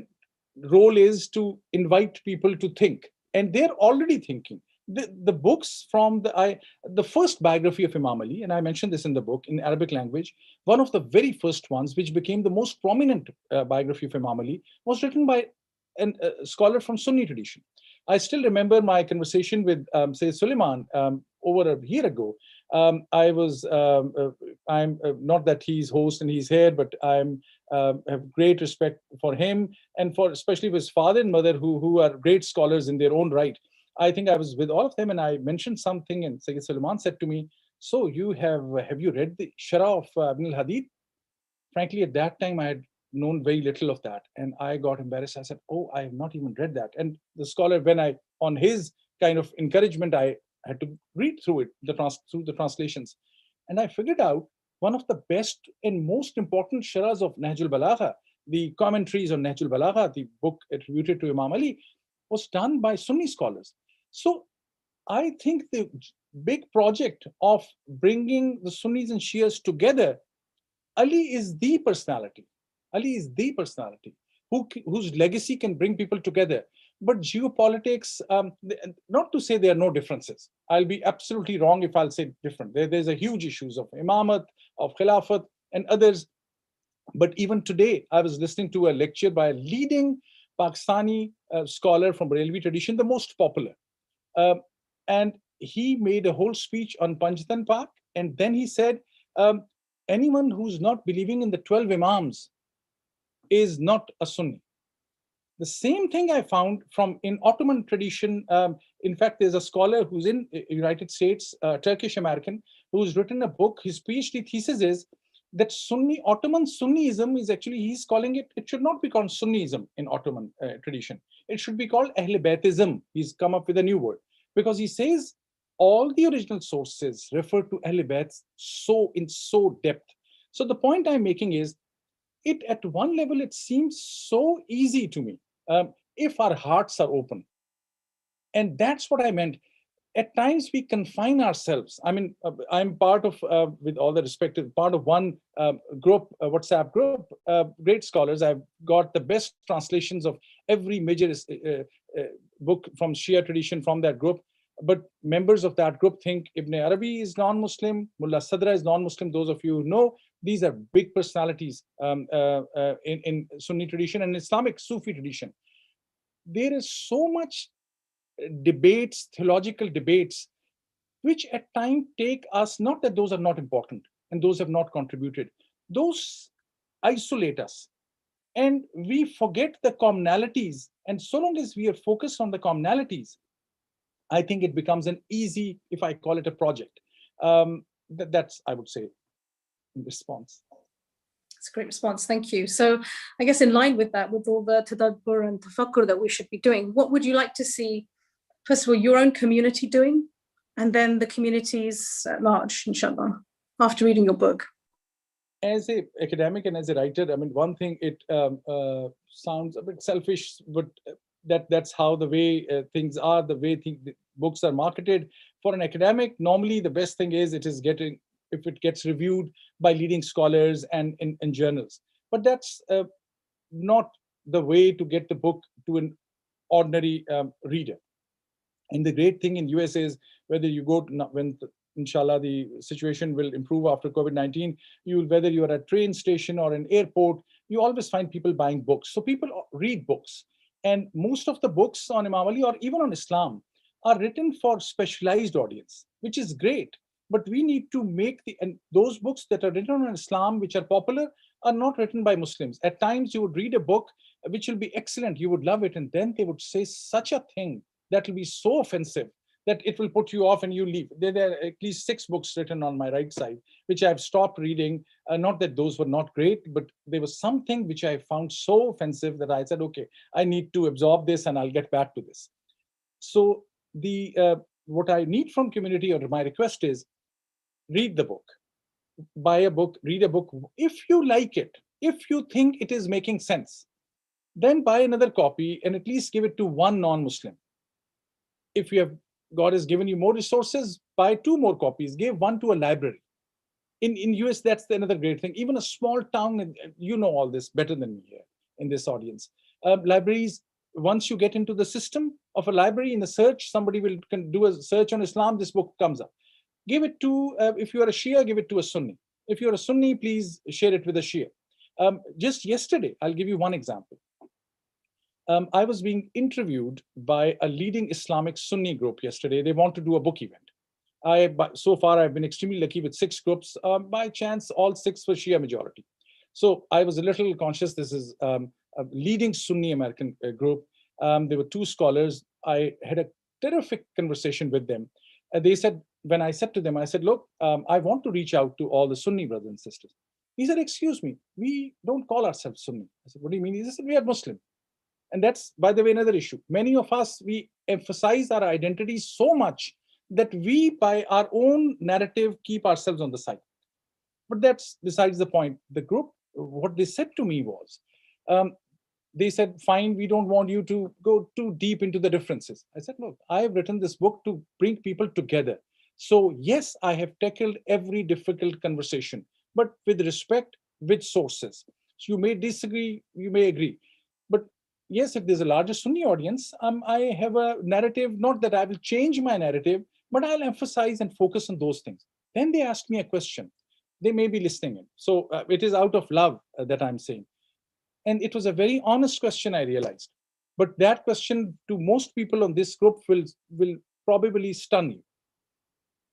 role is to invite people to think, and they're already thinking. The books from the first biography of Imam Ali, and I mentioned this in the book in Arabic language, one of the very first ones, which became the most prominent biography of Imam Ali, was written by a scholar from Sunni tradition. I still remember my conversation with Sayyid Suleiman over a year ago. I'm not that he's host and he's here, but I'm have great respect for him and for especially his father and mother who are great scholars in their own right. I think I was with all of them and I mentioned something and Sayyid Suleiman said to me, so you have you read the Sharah of Ibn al-Hadid? Frankly, at that time I had known very little of that and I got embarrassed. I said, oh, I have not even read that. And the scholar, on his kind of encouragement, I had to read through it, through the translations. And I figured out one of the best and most important sharahs of Nahj al-Balagha, the commentaries on Nahj al-Balagha, the book attributed to Imam Ali, was done by Sunni scholars. So I think the big project of bringing the Sunnis and Shias together, Ali is the personality. Ali is the personality whose legacy can bring people together. But geopolitics, not to say there are no differences. I'll be absolutely wrong if I'll say different. There's a huge issues of imamat, of khilafat, and others. But even today, I was listening to a lecture by a leading Pakistani scholar from Barelvi tradition, the most popular. And he made a whole speech on Panjatan Pak. And then he said, anyone who's not believing in the 12 Imams is not a Sunni. The same thing I found in Ottoman tradition. In fact, there's a scholar who's in United States, Turkish American, who's written a book. His PhD thesis is that Ottoman Sunniism is actually, he's calling it should not be called Sunniism in Ottoman tradition. It should be called Ahl Baitism. He's come up with a new word because he says all the original sources refer to Ahl Bait in so depth. So the point I'm making is, at one level, it seems so easy to me if our hearts are open. And that's what I meant. At times we confine ourselves. I mean, I'm part of, with all the respect, part of one group, WhatsApp group, great scholars. I've got the best translations of every major book from Shia tradition from that group. But members of that group think Ibn Arabi is non-Muslim, Mullah Sadra is non-Muslim. Those of you who know, these are big personalities in Sunni tradition and Islamic Sufi tradition. There is so much debates, theological debates, which at times take us, not that those are not important and those have not contributed, those isolate us. And we forget the commonalities. And so long as we are focused on the commonalities, I think it becomes an easy, if I call it a project. That's, I would say, in response. That's a great response. Thank you. So I guess in line with that, with all the tadabbur and tafakkur that we should be doing, what would you like to see, first of all, your own community doing, and then the communities at large, inshallah, after reading your book? As an academic and as a writer, I mean, one thing, it sounds a bit selfish, but that's how the way things are, the way the books are marketed. For an academic, normally the best thing is if it gets reviewed by leading scholars and in journals. But that's not the way to get the book to an ordinary reader. And the great thing in US is, whether you go to, inshallah, the situation will improve after COVID-19, whether you're at a train station or an airport, you always find people buying books. So people read books. And most of the books on Imam Ali or even on Islam are written for specialized audience, which is great. But we need to make those books that are written on Islam, which are popular, are not written by Muslims. At times you would read a book which will be excellent, you would love it, and then they would say such a thing that will be so offensive that it will put you off and you leave. There are at least 6 books written on my right side, which I've stopped reading. Not that those were not great, but there was something which I found so offensive that I said, okay, I need to absorb this and I'll get back to this. So what I need from community, or my request is, read the book, buy a book, read a book. If you like it, if you think it is making sense, then buy another copy and at least give it to one non-Muslim. If God has given you more resources, buy 2 more copies, give one to a library. In US, that's another great thing. Even a small town, and you know all this better than me here in this audience. Libraries, once you get into the system of a library, in the search, somebody can do a search on Islam, this book comes up. Give it to, if you are a Shia, give it to a Sunni. If you're a Sunni, please share it with a Shia. Just yesterday, I'll give you one example. I was being interviewed by a leading Islamic Sunni group yesterday. They want to do a book event. So far, I've been extremely lucky with 6 groups. By chance, all 6 were Shia majority. So I was a little conscious. This is a leading Sunni American group. There were 2 scholars. I had a terrific conversation with them. They said, when I said to them, I said, look, I want to reach out to all the Sunni brothers and sisters. He said, excuse me, we don't call ourselves Sunni. I said, what do you mean? He said, we are Muslim. And that's, by the way, another issue. Many of us, we emphasize our identity so much that we, by our own narrative, keep ourselves on the side. But that's besides the point. The group, what they said to me was, they said, fine, we don't want you to go too deep into the differences. I said, look, I have written this book to bring people together. So yes, I have tackled every difficult conversation, but with respect, with sources. So you may disagree, you may agree. But yes, if there's a larger Sunni audience, I have a narrative, not that I will change my narrative, but I'll emphasize and focus on those things. Then they asked me a question. They may be listening in. So it is out of love that I'm saying. And it was a very honest question, I realized. But that question to most people on this group will probably stun you.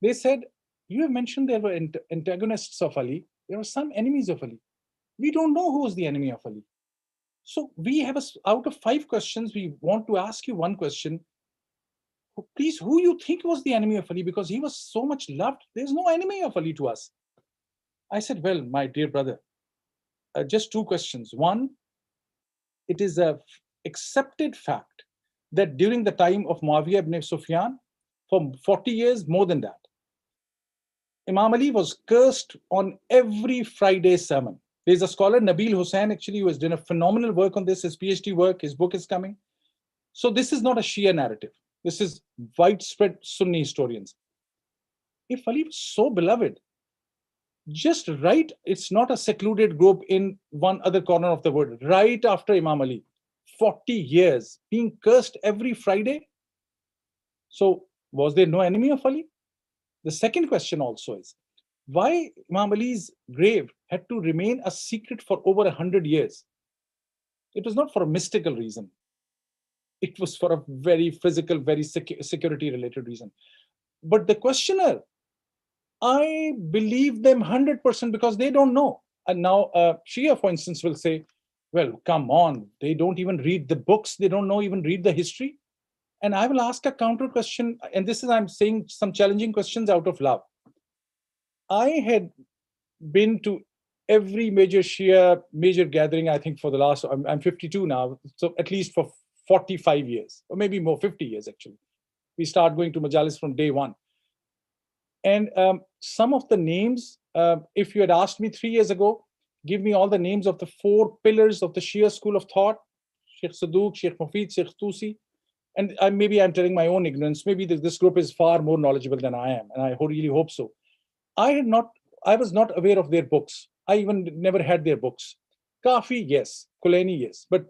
They said, you have mentioned there were antagonists of Ali. There were some enemies of Ali. We don't know who is the enemy of Ali. So we have, out of 5 questions, we want to ask you one question. Please, who you think was the enemy of Ali? Because he was so much loved. There's no enemy of Ali to us. I said, well, my dear brother, just 2 questions. One, it is a accepted fact that during the time of Muawiyah ibn Sufyan, for 40 years, more than that, Imam Ali was cursed on every Friday sermon. There's a scholar, Nabil Hussain, actually, who has done a phenomenal work on this, his PhD work, his book is coming. So this is not a Shia narrative. This is widespread Sunni historians. If Ali was so beloved, just right, it's not a secluded group in one other corner of the world, right after Imam Ali, 40 years, being cursed every Friday. So was there no enemy of Ali? The second question also is, why Imam Ali's grave had to remain a secret for over 100 years? It was not for a mystical reason. It was for a very physical, very security-related reason. But the questioner, I believe them 100% because they don't know. And now Shia, for instance, will say, well, come on, they don't even read the books. They don't even read the history. And I will ask a counter question, and this is, I'm saying some challenging questions out of love. I had been to every major Shia major gathering, I think for the last, I'm 52 now, so at least for 45 years, or maybe more, 50 years actually. We start going to Majalis from day one. And some of the names, if you had asked me 3 years ago, give me all the names of the 4 pillars of the Shia school of thought, Sheikh Saduq, Sheikh Mufid, Sheikh Tusi, and maybe I'm telling my own ignorance, maybe this group is far more knowledgeable than I am, and I really hope so. I was not aware of their books. I even never had their books. Kafi, yes. Qurani, yes. But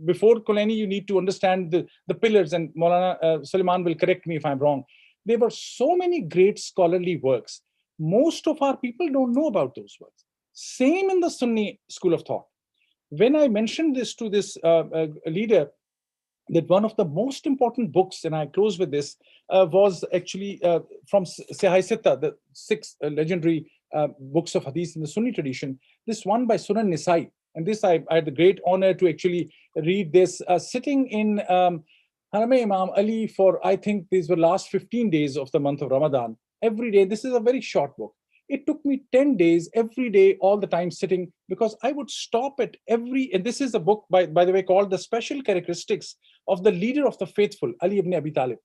before Qurani, you need to understand the pillars, and Maulana Suleiman will correct me if I'm wrong. There were so many great scholarly works. Most of our people don't know about those works. Same in the Sunni school of thought. When I mentioned this to this leader, that one of the most important books, and I close with this, was actually from Shahe Sitta, the 6 legendary books of hadith in the Sunni tradition. This one by Sunan Nisai, and this I had the great honor to actually read this sitting in Haram Imam Ali for, I think these were last 15 days of the month of Ramadan. Every day, this is a very short book. It took me 10 days, every day, all the time sitting, because I would stop at every, and this is a book, by the way, called The Special Characteristics of the Leader of the Faithful, Ali ibn Abi Talib.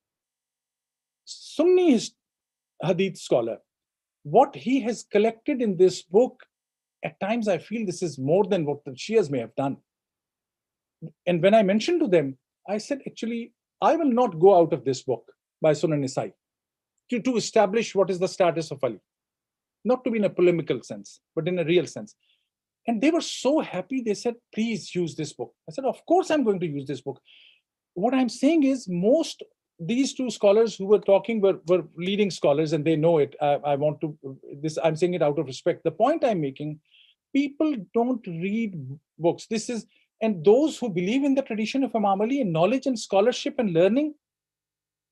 Sunni hadith scholar. What he has collected in this book, at times I feel this is more than what the Shias may have done. And when I mentioned to them, I said, actually, I will not go out of this book by Sunan Nisai to establish what is the status of Ali. Not to be in a polemical sense, but in a real sense. And they were so happy. They said, please use this book. I said, of course I'm going to use this book. What I'm saying is these 2 scholars who were talking were leading scholars, and they know it. I'm saying it out of respect. The point I'm making, people don't read books. And those who believe in the tradition of Imam Ali in knowledge and scholarship and learning,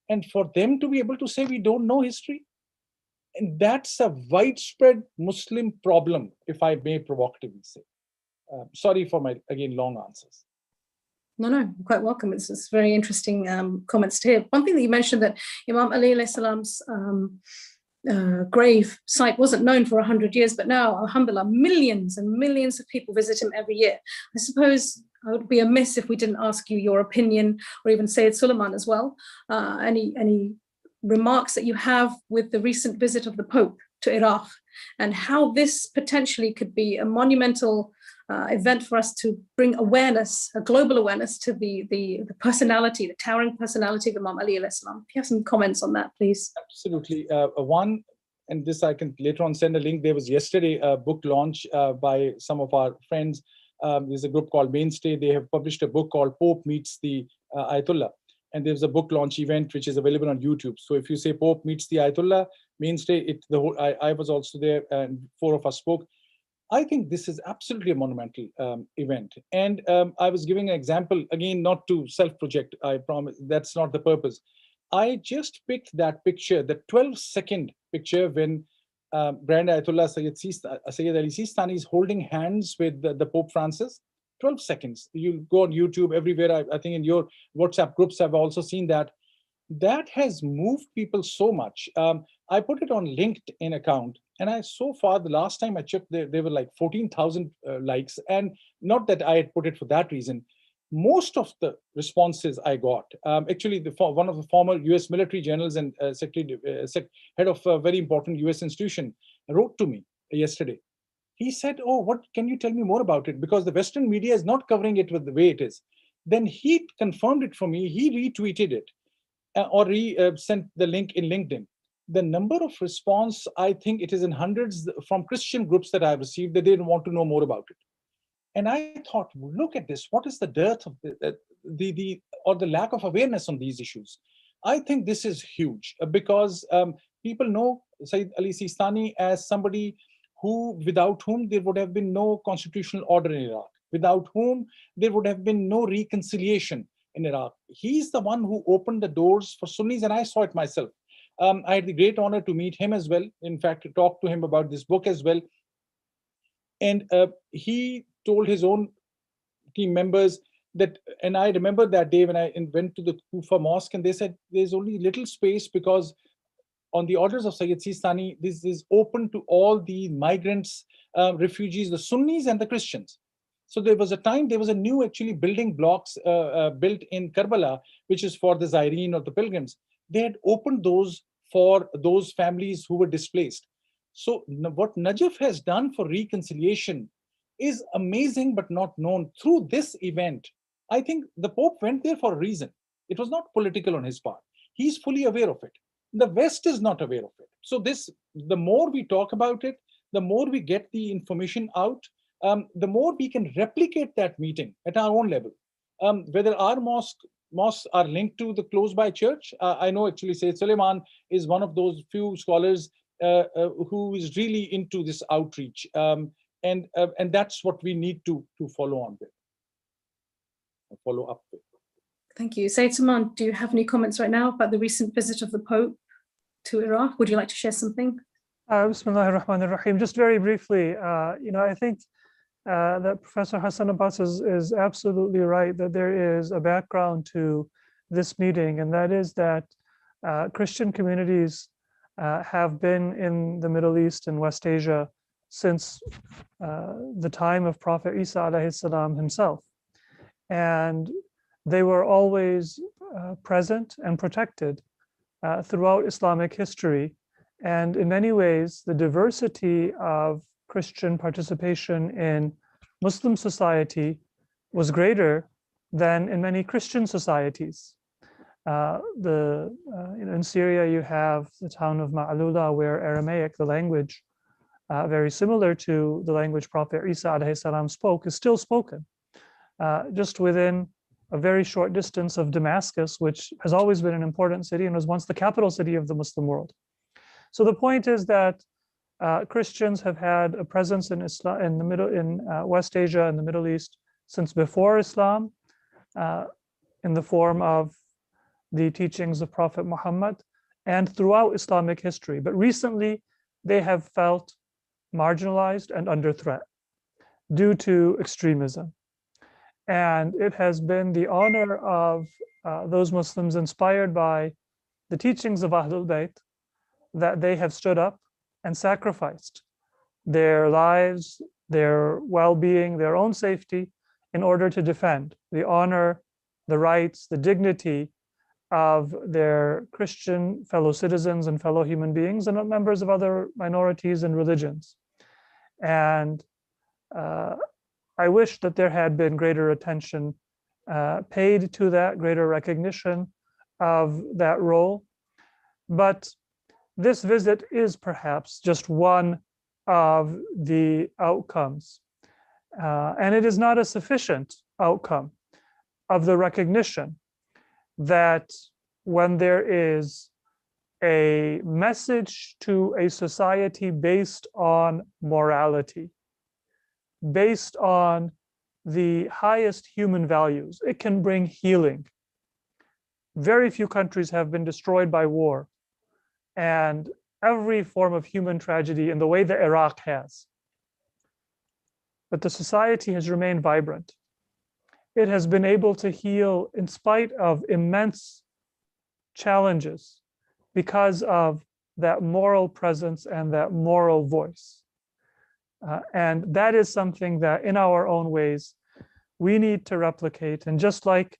and for them to be able to say we don't know history, and that's a widespread Muslim problem, if I may provocatively say. Sorry for my, again, long answers. No, you're quite welcome. It's very interesting comments to hear. One thing that you mentioned, that Imam Ali alayhi salam's grave site wasn't known for 100 years, but now, alhamdulillah, millions and millions of people visit him every year. I suppose it would be amiss if we didn't ask you your opinion, or even Sayyid Suleiman as well. Any remarks that you have with the recent visit of the Pope to Iraq, and how this potentially could be a monumental event for us to bring awareness, a global awareness, to the personality, the towering personality of Imam Ali alayhi salam. If you have some comments on that, please. Absolutely. One, and this I can later on send a link. There was yesterday a book launch by some of our friends. There's a group called Mainstay. They have published a book called Pope Meets the Ayatollah. And there's a book launch event which is available on YouTube. So if you say Pope Meets the Ayatollah, Mainstay, I was also there, and 4 of us spoke. I think this is absolutely a monumental event. And I was giving an example, again, not to self-project, I promise, that's not the purpose. I just picked that picture, the 12-second picture when Grand Ayatollah Sayyid Ali Sistani is holding hands with the Pope Francis. 12 seconds. You go on YouTube, everywhere. I think in your WhatsApp groups, I've also seen that. That has moved people so much. I put it on LinkedIn account, and so far, the last time I checked, there were like 14,000 likes. And not that I had put it for that reason. Most of the responses I got, actually, one of the former US military generals and head of a very important US institution wrote to me yesterday. He said, oh, what can you tell me more about it? Because the Western media is not covering it with the way it is. Then he confirmed it for me. He retweeted it or sent the link in LinkedIn. The number of response, I think it is in hundreds from Christian groups that I've received, that they didn't want to know more about it. And I thought, look at this. What is the dearth of the lack of awareness on these issues? I think this is huge because people know Sayyid Ali Sistani as somebody without whom there would have been no constitutional order in Iraq, without whom there would have been no reconciliation in Iraq. He's the one who opened the doors for Sunnis, and I saw it myself. I had the great honor to meet him as well. In fact, to talk to him about this book as well. And he told his own team members that, and I remember that day when I went to the Kufa mosque, and they said there's only little space because on the orders of Sayyid Sistani, this is open to all the migrants, refugees, the Sunnis and the Christians. So there was a time, there was a new actually building blocks built in Karbala, which is for the Zaireen or the pilgrims. They had opened those for those families who were displaced. So what Najaf has done for reconciliation is amazing, but not known. Through this event, I think the Pope went there for a reason. It was not political on his part. He's fully aware of it. The West is not aware of it. So this, the more we talk about it, the more we get the information out, the more we can replicate that meeting at our own level. Whether our mosques are linked to the close by church, I know actually Sayyid Suleiman is one of those few scholars who is really into this outreach, and that's what we need to follow on with, follow up with. Thank you. Sayyid Salman, do you have any comments right now about the recent visit of the Pope to Iraq? Would you like to share something? Bismillah ar-Rahman ar-Rahim. Just very briefly, I think that Professor Hassan Abbas is absolutely right, that there is a background to this meeting, and that is that Christian communities have been in the Middle East and West Asia since the time of Prophet Isa alayhi salam himself. And they were always present and protected throughout Islamic history. And in many ways, the diversity of Christian participation in Muslim society was greater than in many Christian societies. In Syria, you have the town of Ma'alula, where Aramaic, the language very similar to the language Prophet Isa alayhi salam spoke, is still spoken. Just within a very short distance of Damascus, which has always been an important city and was once the capital city of the Muslim world. So the point is that Christians have had a presence in Islam, in West Asia and the Middle East since before Islam, in the form of the teachings of Prophet Muhammad and throughout Islamic history. But recently, they have felt marginalized and under threat due to extremism. And it has been the honor of those Muslims inspired by the teachings of Ahlul Bayt that they have stood up and sacrificed their lives, their well-being, their own safety in order to defend the honor, the rights, the dignity of their Christian fellow citizens and fellow human beings and members of other minorities and religions. And I wish that there had been greater attention paid to that, greater recognition of that role. But this visit is perhaps just one of the outcomes. And it is not a sufficient outcome of the recognition that when there is a message to a society based on morality, based on the highest human values, it can bring healing. Very few countries have been destroyed by war, and every form of human tragedy in the way that Iraq has. But the society has remained vibrant. It has been able to heal in spite of immense challenges because of that moral presence and that moral voice. And that is something that in our own ways, we need to replicate. And just like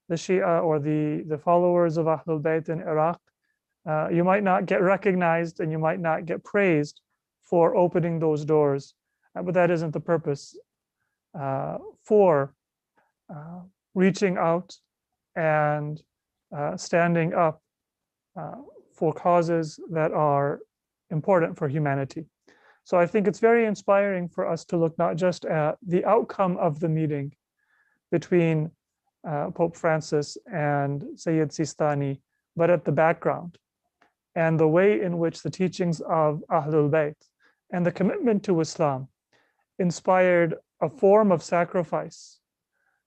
the Shia or the followers of Ahlul Bayt in Iraq, you might not get recognized and you might not get praised for opening those doors, but that isn't the purpose for reaching out and standing up for causes that are important for humanity. So I think it's very inspiring for us to look not just at the outcome of the meeting between Pope Francis and Sayyid Sistani, but at the background and the way in which the teachings of Ahlul Bayt and the commitment to Islam inspired a form of sacrifice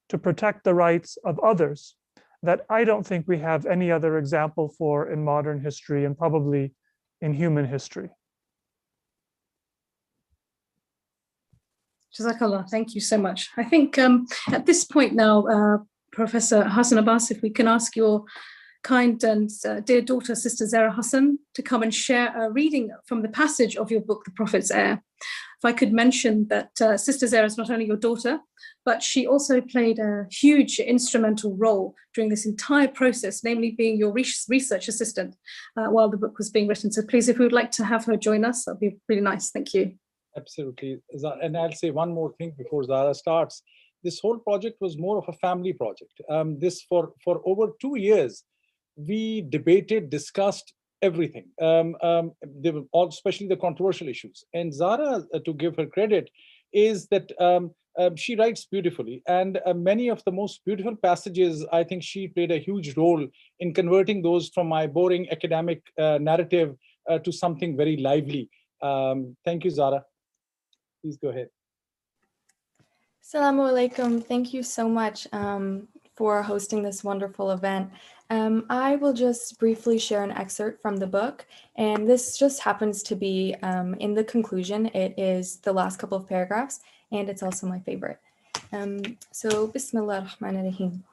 to protect the rights of others that I don't think we have any other example for in modern history and probably in human history. Jazakallah, thank you so much. I think at this point now, Professor Hassan Abbas, if we can ask your kind and dear daughter, Sister Zara Hassan, to come and share a reading from the passage of your book, The Prophet's Heir. If I could mention that Sister Zara is not only your daughter, but she also played a huge instrumental role during this entire process, namely being your research assistant while the book was being written. So please, if we would like to have her join us, that'd be really nice. Thank you. Absolutely. And I'll say one more thing before Zara starts. This whole project was more of a family project. For over 2 years, we debated, discussed everything. They were all, especially the controversial issues. And Zara, to give her credit, is that she writes beautifully. And many of the most beautiful passages, I think she played a huge role in converting those from my boring academic narrative to something very lively. Thank you, Zara. Please go ahead. Assalamu alaikum. Thank you so much for hosting this wonderful event. I will just briefly share an excerpt from the book, and this just happens to be in the conclusion. It is the last couple of paragraphs, and it's also my favorite. So, Bismillah ar-Rahman ar-Rahim.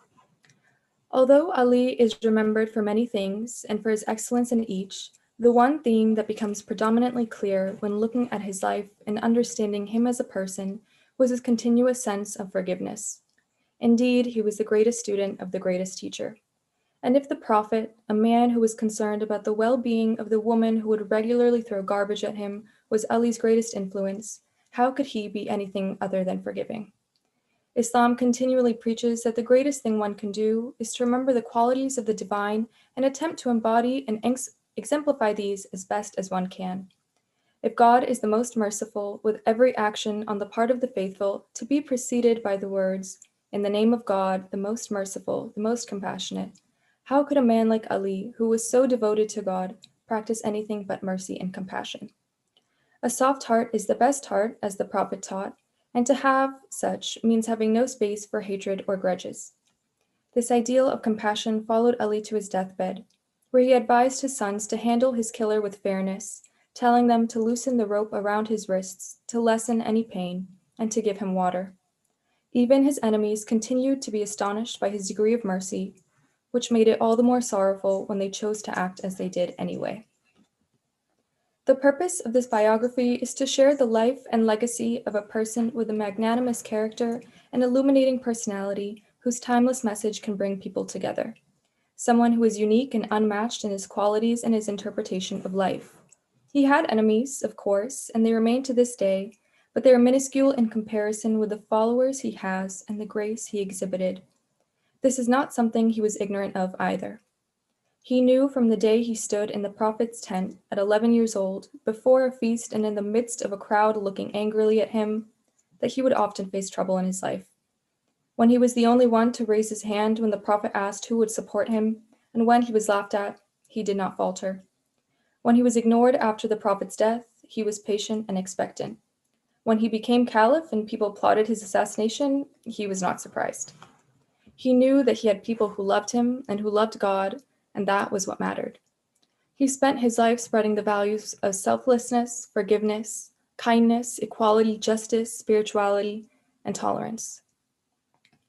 Although Ali is remembered for many things and for his excellence in each, the one theme that becomes predominantly clear when looking at his life and understanding him as a person was his continuous sense of forgiveness. Indeed, he was the greatest student of the greatest teacher. And if the Prophet, a man who was concerned about the well-being of the woman who would regularly throw garbage at him, was Ali's greatest influence, how could he be anything other than forgiving? Islam continually preaches that the greatest thing one can do is to remember the qualities of the divine and attempt to embody and exemplify these as best as one can. If God is the most merciful, with every action on the part of the faithful to be preceded by the words, "In the name of God, the most merciful, the most compassionate," how could a man like Ali, who was so devoted to God, practice anything but mercy and compassion? A soft heart is the best heart, as the Prophet taught, and to have such means having no space for hatred or grudges. This ideal of compassion followed Ali to his deathbed, where he advised his sons to handle his killer with fairness, telling them to loosen the rope around his wrists to lessen any pain, and to give him water. Even his enemies continued to be astonished by his degree of mercy, which made it all the more sorrowful when they chose to act as they did anyway. The purpose of this biography is to share the life and legacy of a person with a magnanimous character and illuminating personality whose timeless message can bring people together. Someone who is unique and unmatched in his qualities and his interpretation of life. He had enemies, of course, and they remain to this day, but they are minuscule in comparison with the followers he has and the grace he exhibited. This is not something he was ignorant of either. He knew from the day he stood in the Prophet's tent at 11 years old, before a feast and in the midst of a crowd looking angrily at him, that he would often face trouble in his life. When he was the only one to raise his hand when the Prophet asked who would support him, and when he was laughed at, he did not falter. When he was ignored after the Prophet's death, he was patient and expectant. When he became caliph and people plotted his assassination, he was not surprised. He knew that he had people who loved him and who loved God, and that was what mattered. He spent his life spreading the values of selflessness, forgiveness, kindness, equality, justice, spirituality, and tolerance.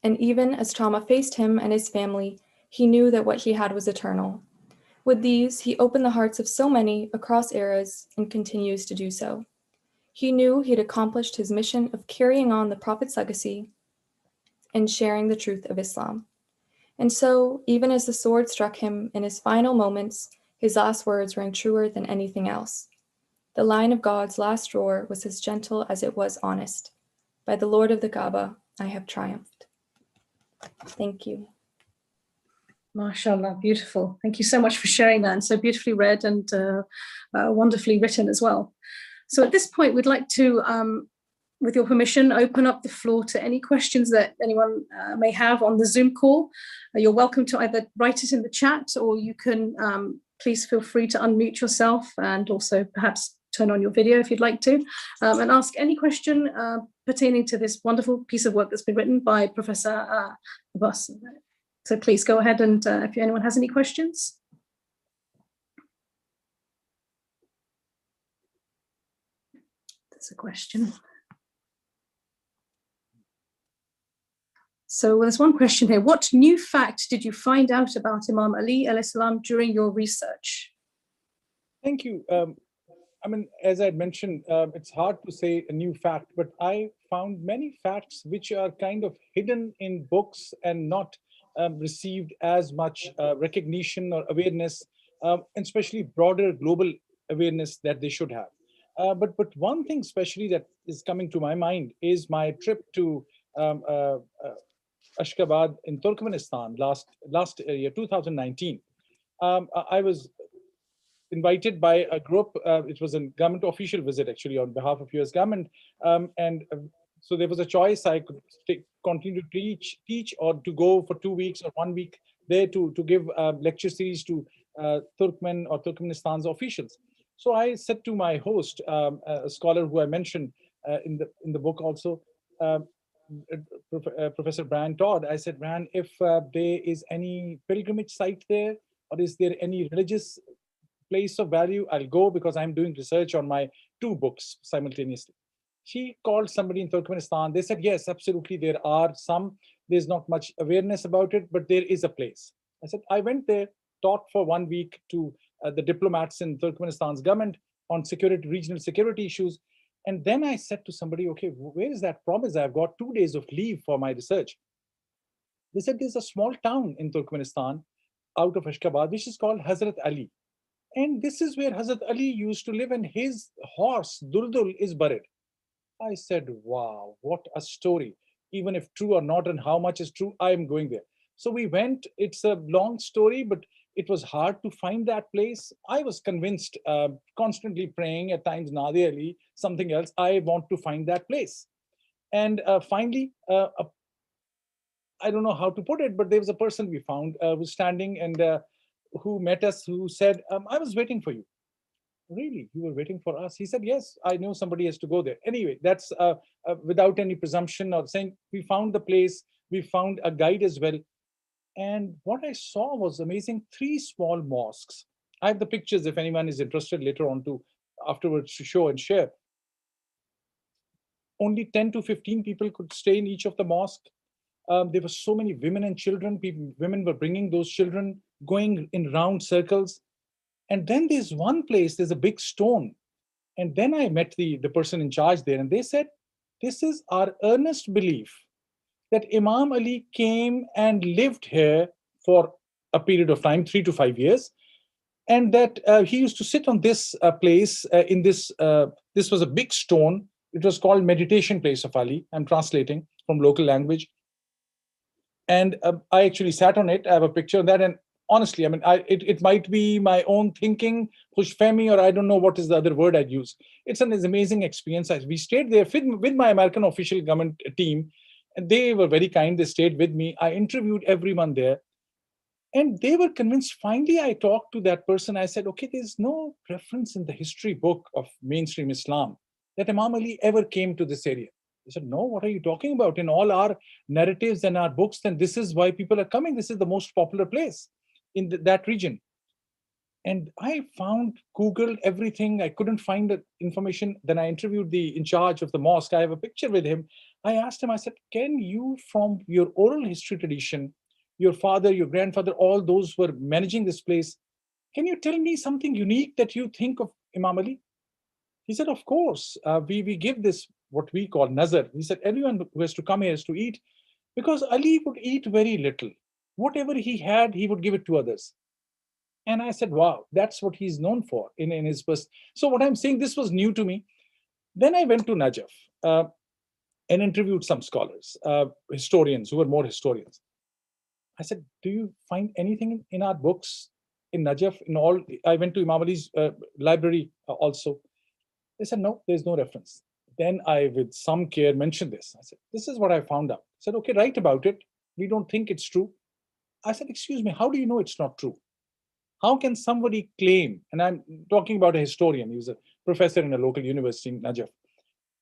And even as trauma faced him and his family, he knew that what he had was eternal. With these, he opened the hearts of so many across eras and continues to do so. He knew he had accomplished his mission of carrying on the Prophet's legacy and sharing the truth of Islam. And so, even as the sword struck him in his final moments, his last words rang truer than anything else. The line of God's last roar was as gentle as it was honest. By the Lord of the Kaaba, I have triumphed. Thank you. MashaAllah, beautiful. Thank you so much for sharing that, and so beautifully read and wonderfully written as well. So at this point, we'd like to, with your permission, open up the floor to any questions that anyone may have on the Zoom call. You're welcome to either write it in the chat, or you can please feel free to unmute yourself and also perhaps turn on your video if you'd like to, and ask any question pertaining to this wonderful piece of work that's been written by Professor Abbas. So please go ahead, and if anyone has any questions. That's a question. So there's one question here. What new fact did you find out about Imam Ali alayhi salam during your research? Thank you. I mean, as I mentioned, it's hard to say a new fact, but I found many facts which are kind of hidden in books and not received as much recognition or awareness, especially broader global awareness that they should have. But one thing especially that is coming to my mind is my trip to Ashgabat in Turkmenistan last year, 2019. I was invited by a group. It was a government official visit, actually, on behalf of US government. So there was a choice. I could continue to teach or to go for 2 weeks or 1 week there to give lecture series to Turkmen or Turkmenistan's officials. So I said to my host, a scholar who I mentioned in the book also, Professor Brian Todd, I said, Brian, if there is any pilgrimage site there, or is there any religious place of value, I'll go, because I'm doing research on my 2 books simultaneously. She called somebody in Turkmenistan. They said, yes, absolutely, there are some. There's not much awareness about it, but there is a place. I said, I went there, taught for 1 week to the diplomats in Turkmenistan's government on regional security issues. And then I said to somebody, okay, where is that promise? I've got 2 days of leave for my research. They said, there's a small town in Turkmenistan out of Ashgabat, which is called Hazrat Ali. And this is where Hazrat Ali used to live, and his horse, Duldul, is buried. I said, wow, what a story. Even if true or not, and how much is true, I am going there. So we went. It's a long story, but it was hard to find that place. I was convinced, constantly praying, at times Nadi Ali, something else. I want to find that place. And finally, I don't know how to put it, but there was a person we found who was standing and who met us, who said, I was waiting for you. Really? You were waiting for us? He said, yes, I know somebody has to go there. Anyway, that's without any presumption or saying. We found the place. We found a guide as well. And what I saw was amazing. 3 small mosques. I have the pictures if anyone is interested later on to afterwards to show and share. Only 10 to 15 people could stay in each of the mosques. There were so many women and children. Women were bringing those children, going in round circles. And then there's one place, there's a big stone. And then I met the person in charge there, and they said, this is our earnest belief that Imam Ali came and lived here for a period of time, 3 to 5 years, and that he used to sit on this place in this was a big stone. It was called Meditation Place of Ali. I'm translating from local language. And I actually sat on it. I have a picture of that. And honestly, I mean, it might be my own thinking, khushfehmi, or I don't know what is the other word I'd use. It's an amazing experience. We stayed there with my American official government team, and they were very kind. They stayed with me. I interviewed everyone there, and they were convinced. Finally, I talked to that person. I said, okay, there's no reference in the history book of mainstream Islam that Imam Ali ever came to this area. They said, no, what are you talking about? In all our narratives and our books, then this is why people are coming. This is the most popular place in that region. And I Googled everything. I couldn't find the information. Then I interviewed the in charge of the mosque. I have a picture with him. I asked him, I said, can you, from your oral history tradition, your father, your grandfather, all those who were managing this place, can you tell me something unique that you think of Imam Ali? He said, of course. We give this, what we call nazar. He said, everyone who has to come here has to eat, because Ali would eat very little. Whatever he had, he would give it to others. And I said, wow, that's what he's known for in his first. So what I'm saying, this was new to me. Then I went to Najaf and interviewed some scholars, historians who were more historians. I said, do you find anything in our books in Najaf? I went to Imam Ali's library also. They said, no, there's no reference. Then I, with some care, mentioned this. I said, this is what I found out. I said, okay, write about it. We don't think it's true. I said, excuse me, how do you know it's not true? How can somebody claim, and I'm talking about a historian, he was a professor in a local university in Najaf.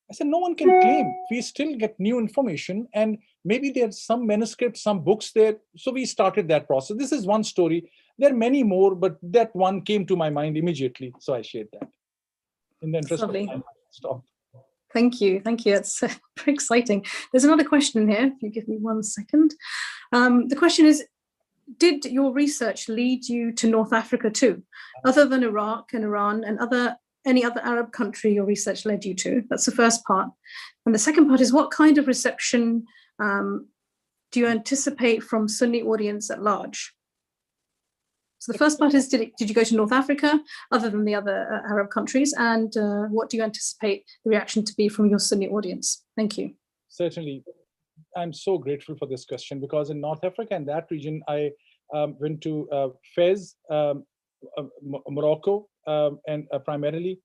I said, no one can claim. We still get new information, and maybe there's some manuscripts, some books there. So we started that process. This is one story. There are many more, but that one came to my mind immediately. So I shared that. In the interest of time, I stopped. Thank you. Thank you. That's very exciting. There's another question here, if you give me 1 second. The question is, did your research lead you to North Africa too, other than Iraq and Iran and any other Arab country your research led you to? That's the first part. And the second part is, what kind of reception do you anticipate from Sunni audience at large? So the first part is, did you go to North Africa other than the other Arab countries? And what do you anticipate the reaction to be from your Sunni audience? Thank you. Certainly. I'm so grateful for this question, because in North Africa and that region, I went to Fez, Morocco, and primarily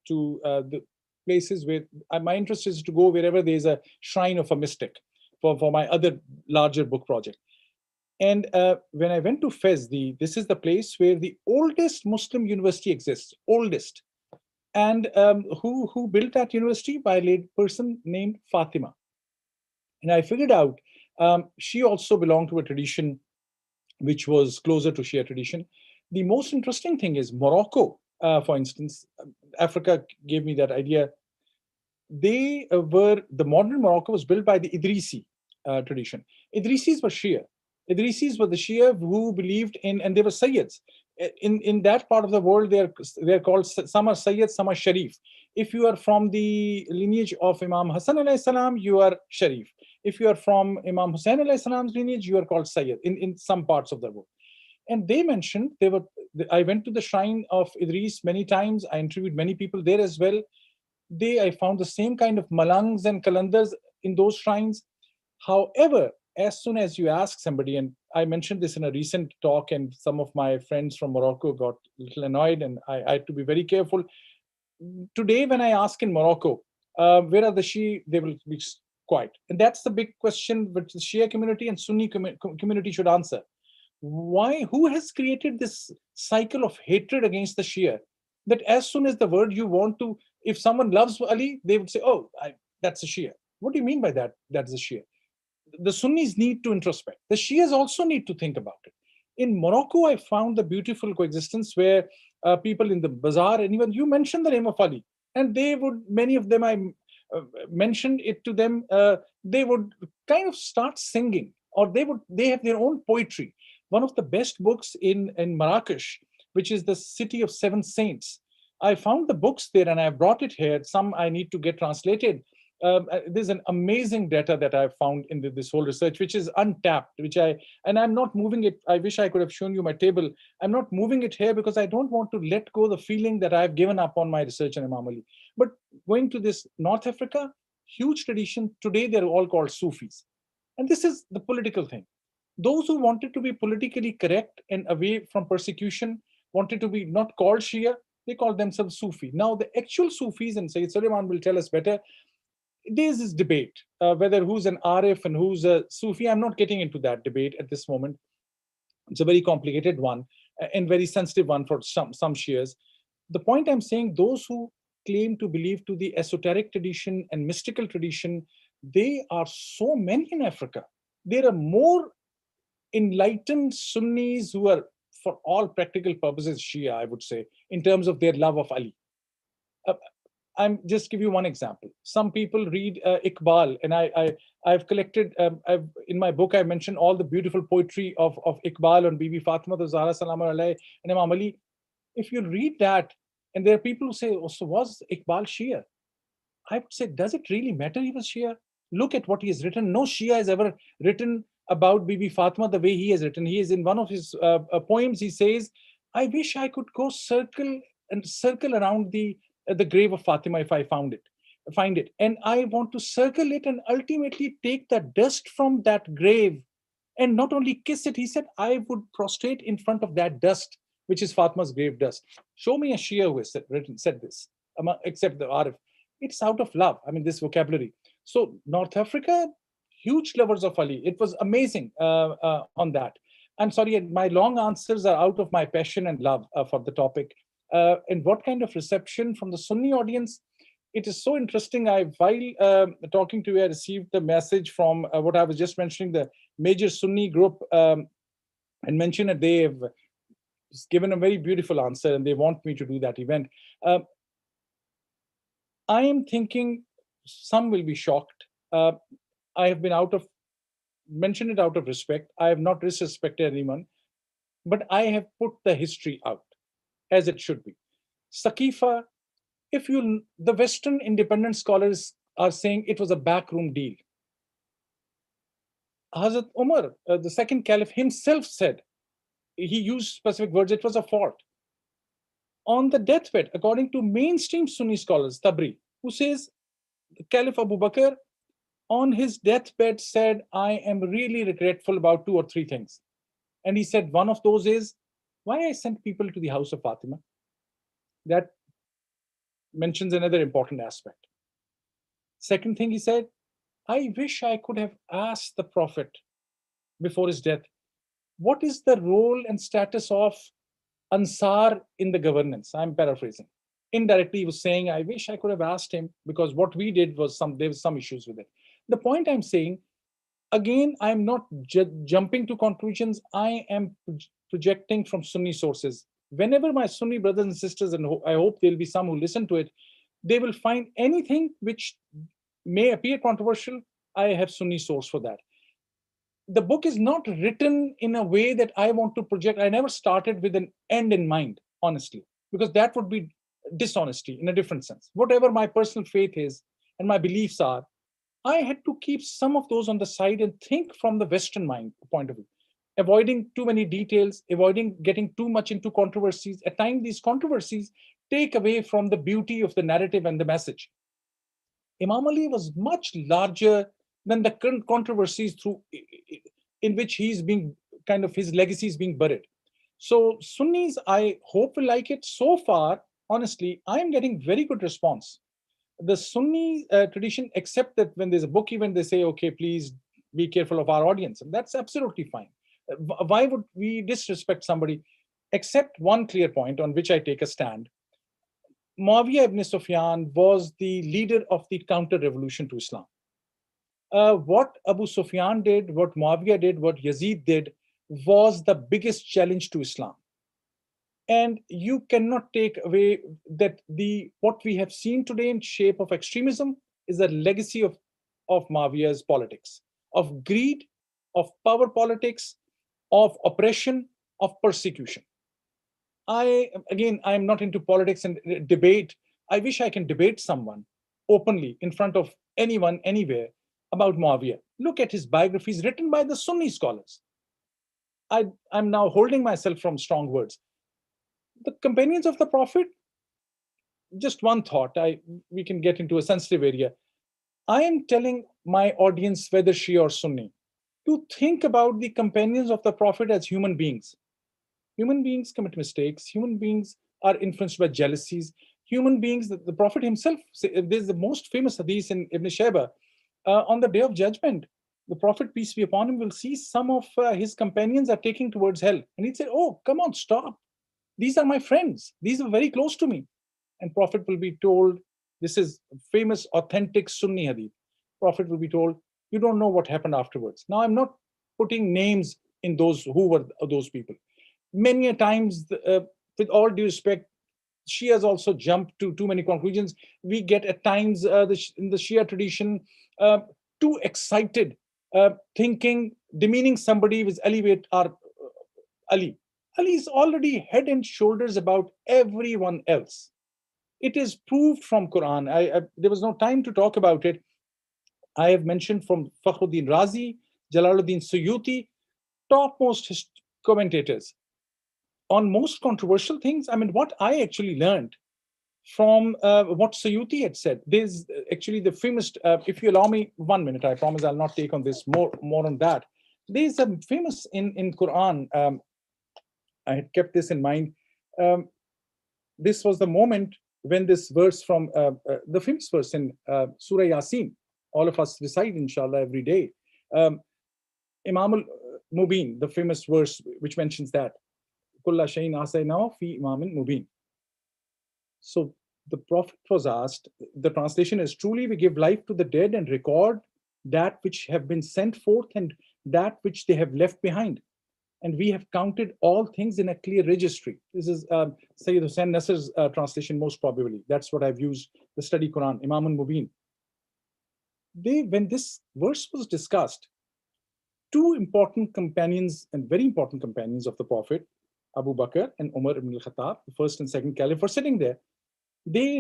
to the places where my interest is to go wherever there's a shrine of a mystic for my other larger book project. And when I went to Fez, this is the place where the oldest Muslim university exists, oldest. And who built that university? By a lady person named Fatima. And I figured out she also belonged to a tradition which was closer to Shia tradition. The most interesting thing is Morocco, for instance. Africa gave me that idea. The modern Morocco was built by the Idrisi tradition. Idrisis were Shia. Idrisis were the Shia who believed in, and they were Sayyids. In that part of the world, they're called, some are Sayyid, some are Sharif. If you are from the lineage of Imam Hassan alayhi salam, you are Sharif. If you are from Imam Hussain alayhi salam's lineage, you are called Sayyid in some parts of the world. And they mentioned, I went to the shrine of Idris many times. I interviewed many people there as well. I found the same kind of malangs and kalandars in those shrines. However, as soon as you ask somebody, and I mentioned this in a recent talk, and some of my friends from Morocco got a little annoyed, and I had to be very careful. Today, when I ask in Morocco, where are the Shia, they will be quiet. And that's the big question which the Shia community and Sunni community should answer. Why? Who has created this cycle of hatred against the Shia? That as soon as the word you want to, if someone loves Ali, they would say, oh, that's a Shia. What do you mean by that? That's a Shia. The Sunnis need to introspect. The Shias also need to think about it. In Morocco, I found the beautiful coexistence where people in the bazaar, and even you mentioned the name of Ali, and many of them, I mentioned it to them, they would kind of start singing, or they have their own poetry. One of the best books in Marrakesh, which is the city of 7 saints. I found the books there and I brought it here. Some I need to get translated. There's an amazing data that I've found in this whole research, which is untapped, and I'm not moving it. I wish I could have shown you my table. I'm not moving it here because I don't want to let go the feeling that I've given up on my research on Imam Ali. But going to this North Africa, huge tradition. Today, they're all called Sufis. And this is the political thing. Those who wanted to be politically correct and away from persecution, wanted to be not called Shia, they called themselves Sufi. Now, the actual Sufis, and Sayyid Sulaiman will tell us better, there's this debate, whether who's an Arif and who's a Sufi. I'm not getting into that debate at this moment. It's a very complicated one and very sensitive one for some Shias. The point I'm saying, those who claim to believe to the esoteric tradition and mystical tradition, they are so many in Africa. There are more enlightened Sunnis who are, for all practical purposes, Shia, I would say, in terms of their love of Ali. I'm just give you one example. Some people read Iqbal, and I've collected, in my book, I mentioned all the beautiful poetry of Iqbal on Bibi Fatima Zahra Salam Alayhi and Imam Ali. If you read that, and there are people who say, oh, so was Iqbal Shia? I would say, does it really matter he was Shia? Look at what he has written. No Shia has ever written about Bibi Fatima the way he has written. He is in one of his poems, he says, I wish I could go circle around the grave of Fatima if I find it. And I want to circle it and ultimately take the dust from that grave and not only kiss it. He said, I would prostrate in front of that dust, which is Fatma's grave dust. Show me a Shia who has said this, except the Arif. It's out of love. I mean, this vocabulary. So North Africa, huge lovers of Ali. It was amazing on that. I'm sorry, my long answers are out of my passion and love for the topic. And what kind of reception from the Sunni audience? It is so interesting. While talking to you, I received the message from what I was just mentioning, the major Sunni group, and mentioned that they have given a very beautiful answer and they want me to do that event. I am thinking some will be shocked. I have been mentioned it out of respect. I have not disrespected anyone, but I have put the history out as it should be. Saqifa, the Western independent scholars are saying it was a backroom deal. Hazrat Umar, the second caliph himself said, he used specific words, it was a fault. On the deathbed, according to mainstream Sunni scholars, Tabri, who says Caliph Abu Bakr on his deathbed said, I am really regretful about 2 or 3 things. And he said, one of those is, why I sent people to the house of Fatima? That mentions another important aspect. Second thing he said, I wish I could have asked the Prophet before his death, what is the role and status of Ansar in the governance? I'm paraphrasing. Indirectly, he was saying, I wish I could have asked him, because what we did was there was some issues with it. The point I'm saying, again, I'm not jumping to conclusions. I am projecting from Sunni sources. Whenever my Sunni brothers and sisters, and I hope there'll be some who listen to it, they will find anything which may appear controversial. I have Sunni source for that. The book is not written in a way that I want to project. I never started with an end in mind, honestly, because that would be dishonesty in a different sense. Whatever my personal faith is and my beliefs are, I had to keep some of those on the side and think from the Western mind point of view, avoiding too many details, avoiding getting too much into controversies. At times, these controversies take away from the beauty of the narrative and the message. Imam Ali was much larger than the current controversies in which he's being his legacy is being buried. So Sunnis, I hope will like it. So far, honestly, I'm getting very good response. The Sunni tradition, except that when there's a book event, they say, okay, please be careful of our audience. And that's absolutely fine. Why would we disrespect somebody? Except one clear point on which I take a stand. Muawiyah ibn Sufyan was the leader of the counter-revolution to Islam. What Abu Sufyan did, what Muawiyah did, what Yazid did, was the biggest challenge to Islam. And you cannot take away that what we have seen today in shape of extremism is a legacy of Muawiyah's politics, of greed, of power politics, of oppression, of persecution. I am not into politics and debate. I wish I can debate someone openly in front of anyone, anywhere about Muawiyah. Look at his biographies written by the Sunni scholars. I'm now holding myself from strong words. The companions of the Prophet, just one thought, we can get into a sensitive area. I am telling my audience, whether Shia or Sunni, to think about the companions of the Prophet as human beings. Human beings commit mistakes. Human beings are influenced by jealousies. Human beings, the Prophet himself, there's the most famous hadith in Ibn Shayba. On the day of judgment, the Prophet, peace be upon him, will see some of his companions are taking towards hell. And he'd say, oh, come on, stop. These are my friends. These are very close to me. And Prophet will be told, this is famous, authentic Sunni hadith. Prophet will be told, you don't know what happened afterwards. Now, I'm not putting names in those who were those people. Many a times, with all due respect, Shias also jump to too many conclusions. We get at times in the Shia tradition too excited, thinking, demeaning somebody with elevate our Ali. Ali is already head and shoulders above everyone else. It is proved from Quran. There was no time to talk about it. I have mentioned from Fakhruddin Razi, Jalaluddin Suyuti, topmost commentators on most controversial things. I mean, what I actually learned from what Suyuti had said, there's actually the famous, if you allow me 1 minute, I promise I'll not take on this more on that. There's a famous in Quran, I had kept this in mind. This was the moment when this verse from the famous verse in Surah Yasin, all of us recite inshallah every day. Imam al-Mubin, the famous verse which mentions that. Kulla shayin asaynahu fi imamin mubin. So the Prophet was asked, the translation is, truly we give life to the dead and record that which have been sent forth and that which they have left behind. And we have counted all things in a clear registry. This is Sayyid Hussain Nasr's translation, most probably. That's what I've used, the study Quran, Imam al-Mubin. when this verse was discussed, two important companions and very important companions of the Prophet, Abu Bakr and Umar ibn al-Khattab, the first and second caliph, were sitting there. They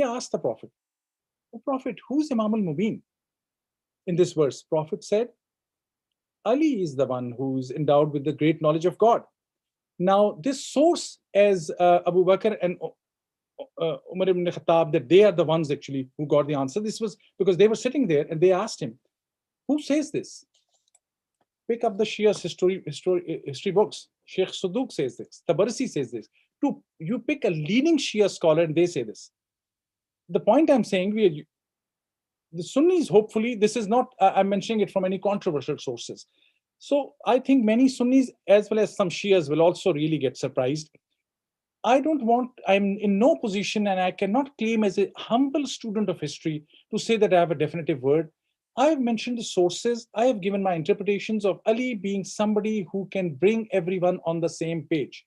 asked the Prophet, "O Prophet, who's Imam al-Mubin?" In this verse, Prophet said, Ali is the one who's endowed with the great knowledge of God. Now, this source as Abu Bakr and Umar ibn Khattab, that they are the ones actually who got the answer. This was because they were sitting there and they asked him, who says this? Pick up the Shia's history books. Sheikh Suduq says this. Tabarsi says this. You pick a leading Shia scholar and they say this. The point I'm saying, the Sunnis, hopefully, this is not, I'm mentioning it from any controversial sources. So I think many Sunnis as well as some Shias will also really get surprised. I'm in no position and I cannot claim as a humble student of history to say that I have a definitive word. I have mentioned the sources. I have given my interpretations of Ali being somebody who can bring everyone on the same page.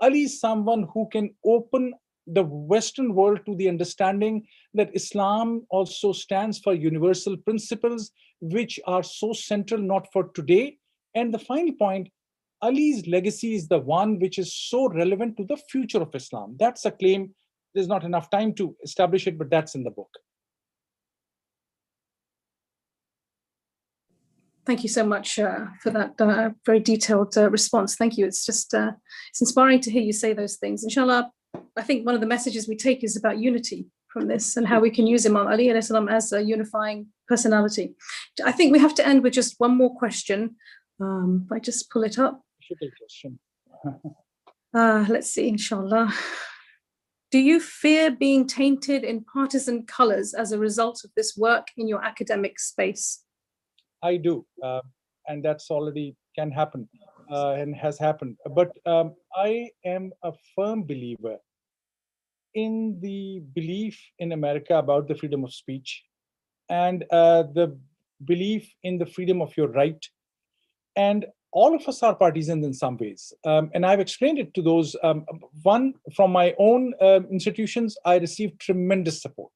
Ali is someone who can open the Western world to the understanding that Islam also stands for universal principles, which are so central not for today. And the final point, Ali's legacy is the one which is so relevant to the future of Islam. That's a claim. There's not enough time to establish it, but that's in the book. Thank you so much for that very detailed response. Thank you. It's just, it's inspiring to hear you say those things. Inshallah, I think one of the messages we take is about unity from this and how we can use Imam Ali as a unifying personality. I think we have to end with just one more question. If I just pull it up. Let's see, inshallah. Do you fear being tainted in partisan colors as a result of this work in your academic space? I do, and that's already can happen and has happened. But I am a firm believer in the belief in America about the freedom of speech and the belief in the freedom of your right. And all of us are partisans in some ways. And I've explained it to those. One, from my own institutions, I received tremendous support.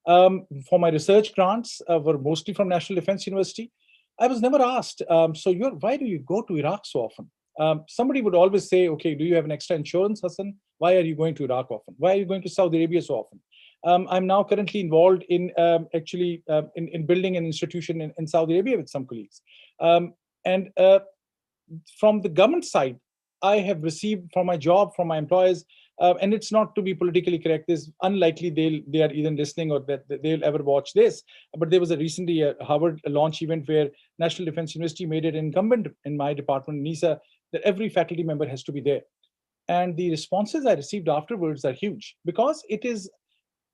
For my research grants were mostly from National Defense University. I was never asked, why do you go to Iraq so often? Somebody would always say, okay, do you have an extra insurance, Hassan? Why are you going to Iraq often? Why are you going to Saudi Arabia so often? I'm now currently involved in in building an institution in Saudi Arabia with some colleagues. From the government side, I have received from my job, from my employers, and it's not to be politically correct. It's unlikely they are even listening or that they'll ever watch this. But there was recently a Harvard launch event where National Defense University made it incumbent in my department, NISA, that every faculty member has to be there. And the responses I received afterwards are huge because it is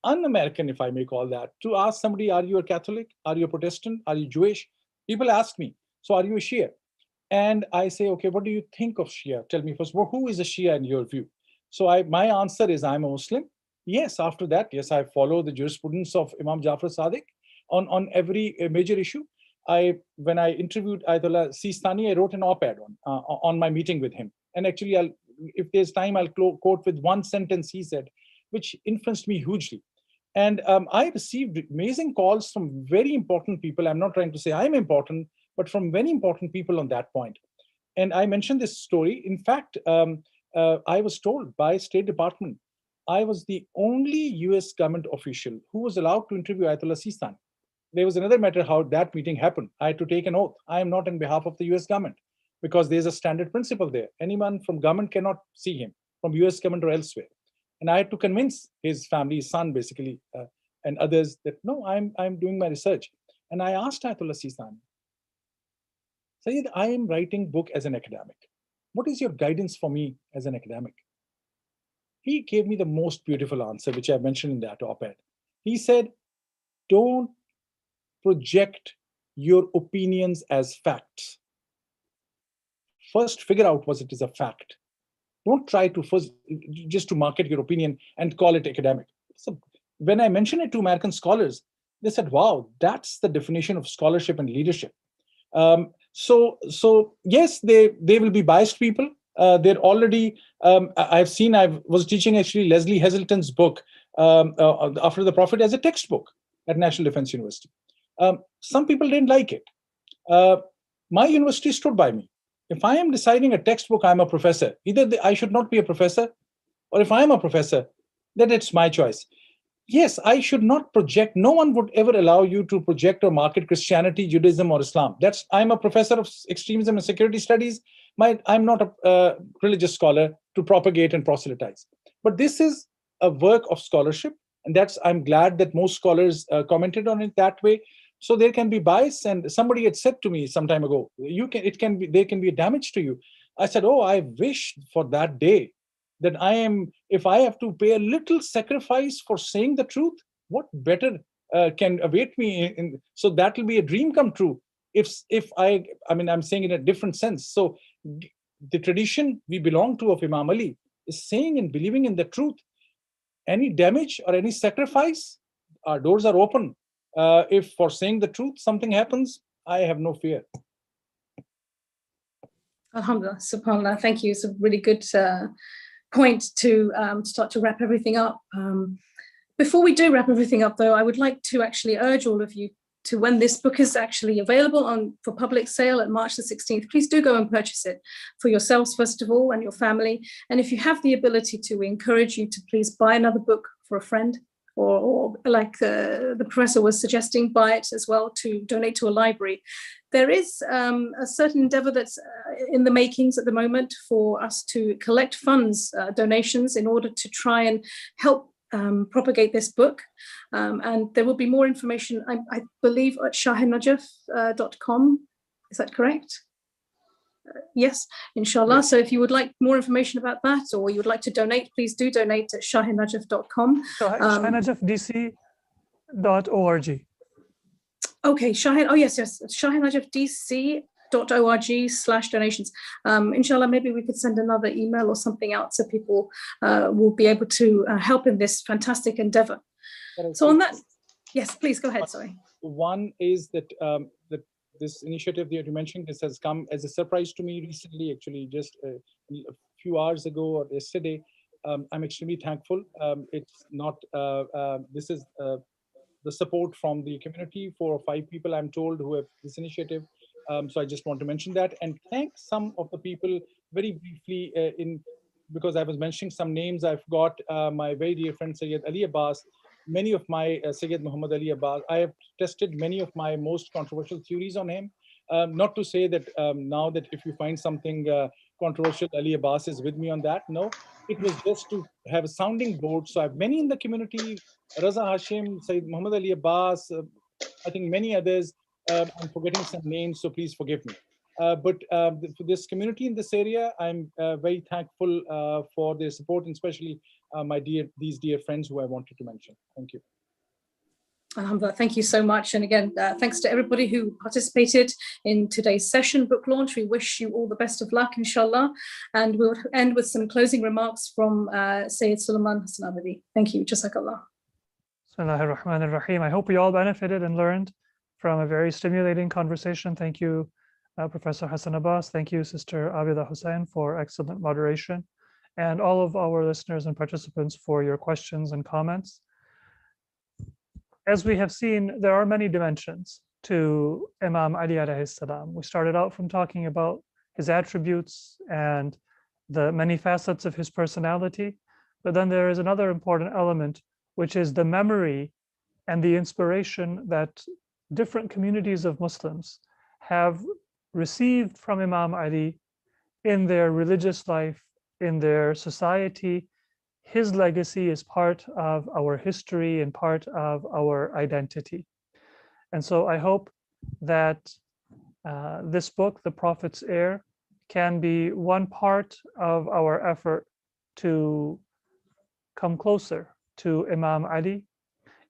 un-American, if I may call that, to ask somebody, are you a Catholic? Are you a Protestant? Are you Jewish? People ask me, so are you a Shia? And I say, okay, what do you think of Shia? Tell me first, well, who is a Shia in your view? So my answer is I'm a Muslim. Yes, after that, yes, I follow the jurisprudence of Imam Jafar Sadiq on every major issue. When I interviewed Ayatollah Sistani, I wrote an op-ed on my meeting with him. And actually, if there's time, I'll quote with one sentence he said, which influenced me hugely. And I received amazing calls from very important people. I'm not trying to say I'm important, but from very important people on that point. And I mentioned this story. In fact, I was told by State Department, I was the only US government official who was allowed to interview Ayatollah Sistani. There was another matter how that meeting happened. I had to take an oath. I am not on behalf of the US government because there's a standard principle there. Anyone from government cannot see him, from US government or elsewhere. And I had to convince his family, his son basically, and others that, no, I'm doing my research. And I asked Ayatollah Sistani, Sayyid, I am writing book as an academic. What is your guidance for me as an academic? He gave me the most beautiful answer, which I mentioned in that op-ed. He said, don't project your opinions as facts. First, figure out what it is a fact. Don't try to first just to market your opinion and call it academic. So when I mentioned it to American scholars, they said, wow, that's the definition of scholarship and leadership. So yes, they will be biased people. They're already, I was teaching actually Leslie Heselton's book, After the Prophet, as a textbook at National Defense University. Some people didn't like it. My university stood by me. If I am deciding a textbook, I'm a professor. Either I should not be a professor, or if I am a professor, then it's my choice. Yes, I should not project. No one would ever allow you to project or market Christianity, Judaism, or Islam. I'm a professor of extremism and security studies. I'm not a religious scholar to propagate and proselytize. But this is a work of scholarship, and I'm glad that most scholars commented on it that way. So there can be bias, and somebody had said to me some time ago, there can be a damage to you. I said, oh, I wish for that day that if I have to pay a little sacrifice for saying the truth, what better can await me? So that will be a dream come true. I'm saying in a different sense. So the tradition we belong to of Imam Ali is saying and believing in the truth. Any damage or any sacrifice, our doors are open. If for saying the truth something happens, I have no fear. Alhamdulillah, subhanAllah. Thank you. It's a really good point to start to wrap everything up. Before we do wrap everything up, though, I would like to actually urge all of you to, when this book is actually available for public sale at March the 16th, please do go and purchase it for yourselves, first of all, and your family. And if you have the ability to, we encourage you to please buy another book for a friend, or like the professor was suggesting, buy it as well to donate to a library. There is a certain endeavor that's in the makings at the moment for us to collect funds, donations, in order to try and help propagate this book. And there will be more information, I believe, at shahenajaf.com. Is that correct? Yes, inshallah. Yes. So if you would like more information about that, or you would like to donate, please do donate at shahenajaf.com. shahenajafdc.org. Okay, Shahe, oh yes, shahenajafdc.org/donations. Inshallah, maybe we could send another email or something out so people will be able to help in this fantastic endeavor. So on that, yes, please go ahead, sorry. One is that this initiative that you mentioned, this has come as a surprise to me recently, actually just a few hours ago or yesterday. I'm extremely thankful. It's not, this is the support from the community, 4 or 5 people I'm told who have this initiative. So I just want to mention that and thank some of the people very briefly because I was mentioning some names. I've got my very dear friend Sayyid Ali Abbas, many of my Sayyid Muhammad Ali Abbas. I have tested many of my most controversial theories on him. Not to say that now that if you find something controversial, Ali Abbas is with me on that. No, it was just to have a sounding board. So I have many in the community, Raza Hashim, Sayyid Muhammad Ali Abbas, I think many others. I'm forgetting some names, so please forgive me. But for this community in this area, I'm very thankful for their support, and especially these dear friends who I wanted to mention. Thank you. Alhamdulillah, thank you so much. And again, thanks to everybody who participated in today's session, book launch. We wish you all the best of luck, inshallah. And we'll end with some closing remarks from Sayyid Sulaiman Hassan Abadi. Thank you. Jazakallah. Bismillahir Rahmanir Rahim. I hope we all benefited and learned from a very stimulating conversation. Thank you, Professor Hassan Abbas. Thank you, Sister Abida Hussain, for excellent moderation, and all of our listeners and participants for your questions and comments. As we have seen, there are many dimensions to Imam Ali alayhi salam. We started out from talking about his attributes and the many facets of his personality, but then there is another important element, which is the memory and the inspiration that different communities of Muslims have received from Imam Ali in their religious life, in their society. His legacy is part of our history and part of our identity. And so I hope that this book, The Prophet's Heir, can be one part of our effort to come closer to Imam Ali.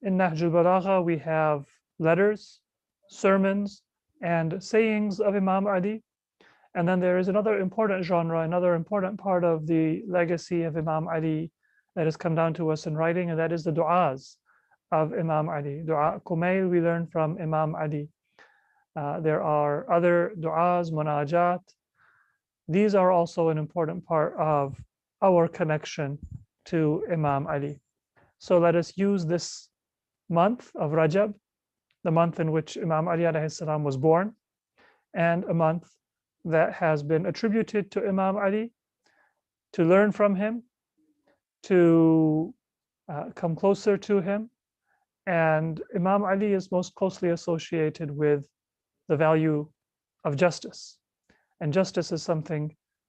In Nahj al-Balagha, we have letters, sermons, and sayings of Imam Ali. And then there is another important genre, another important part of the legacy of Imam Ali that has come down to us in writing, and that is the du'as of Imam Ali. Du'a Kumail we learn from Imam Ali. There are other du'as, munajat. These are also an important part of our connection to Imam Ali. So let us use this month of Rajab, the month in which Imam Ali alayhi salam was born, and a month that has been attributed to Imam Ali to learn from him, to come closer to him. And Imam Ali is most closely associated with the value of justice. And justice is something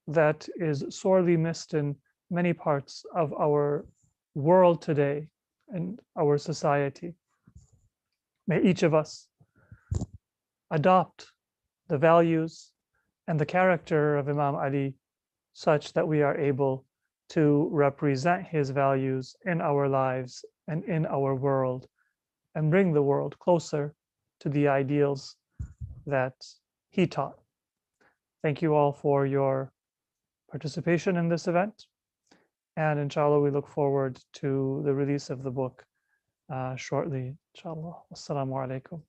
that is sorely missed in many parts of our world today and our society. May each of us adopt the values and the character of Imam Ali such that we are able to represent his values in our lives and in our world, and bring the world closer to the ideals that he taught. Thank you all for your participation in this event. And inshallah, we look forward to the release of the book shortly. Inshallah. Assalamu alaikum.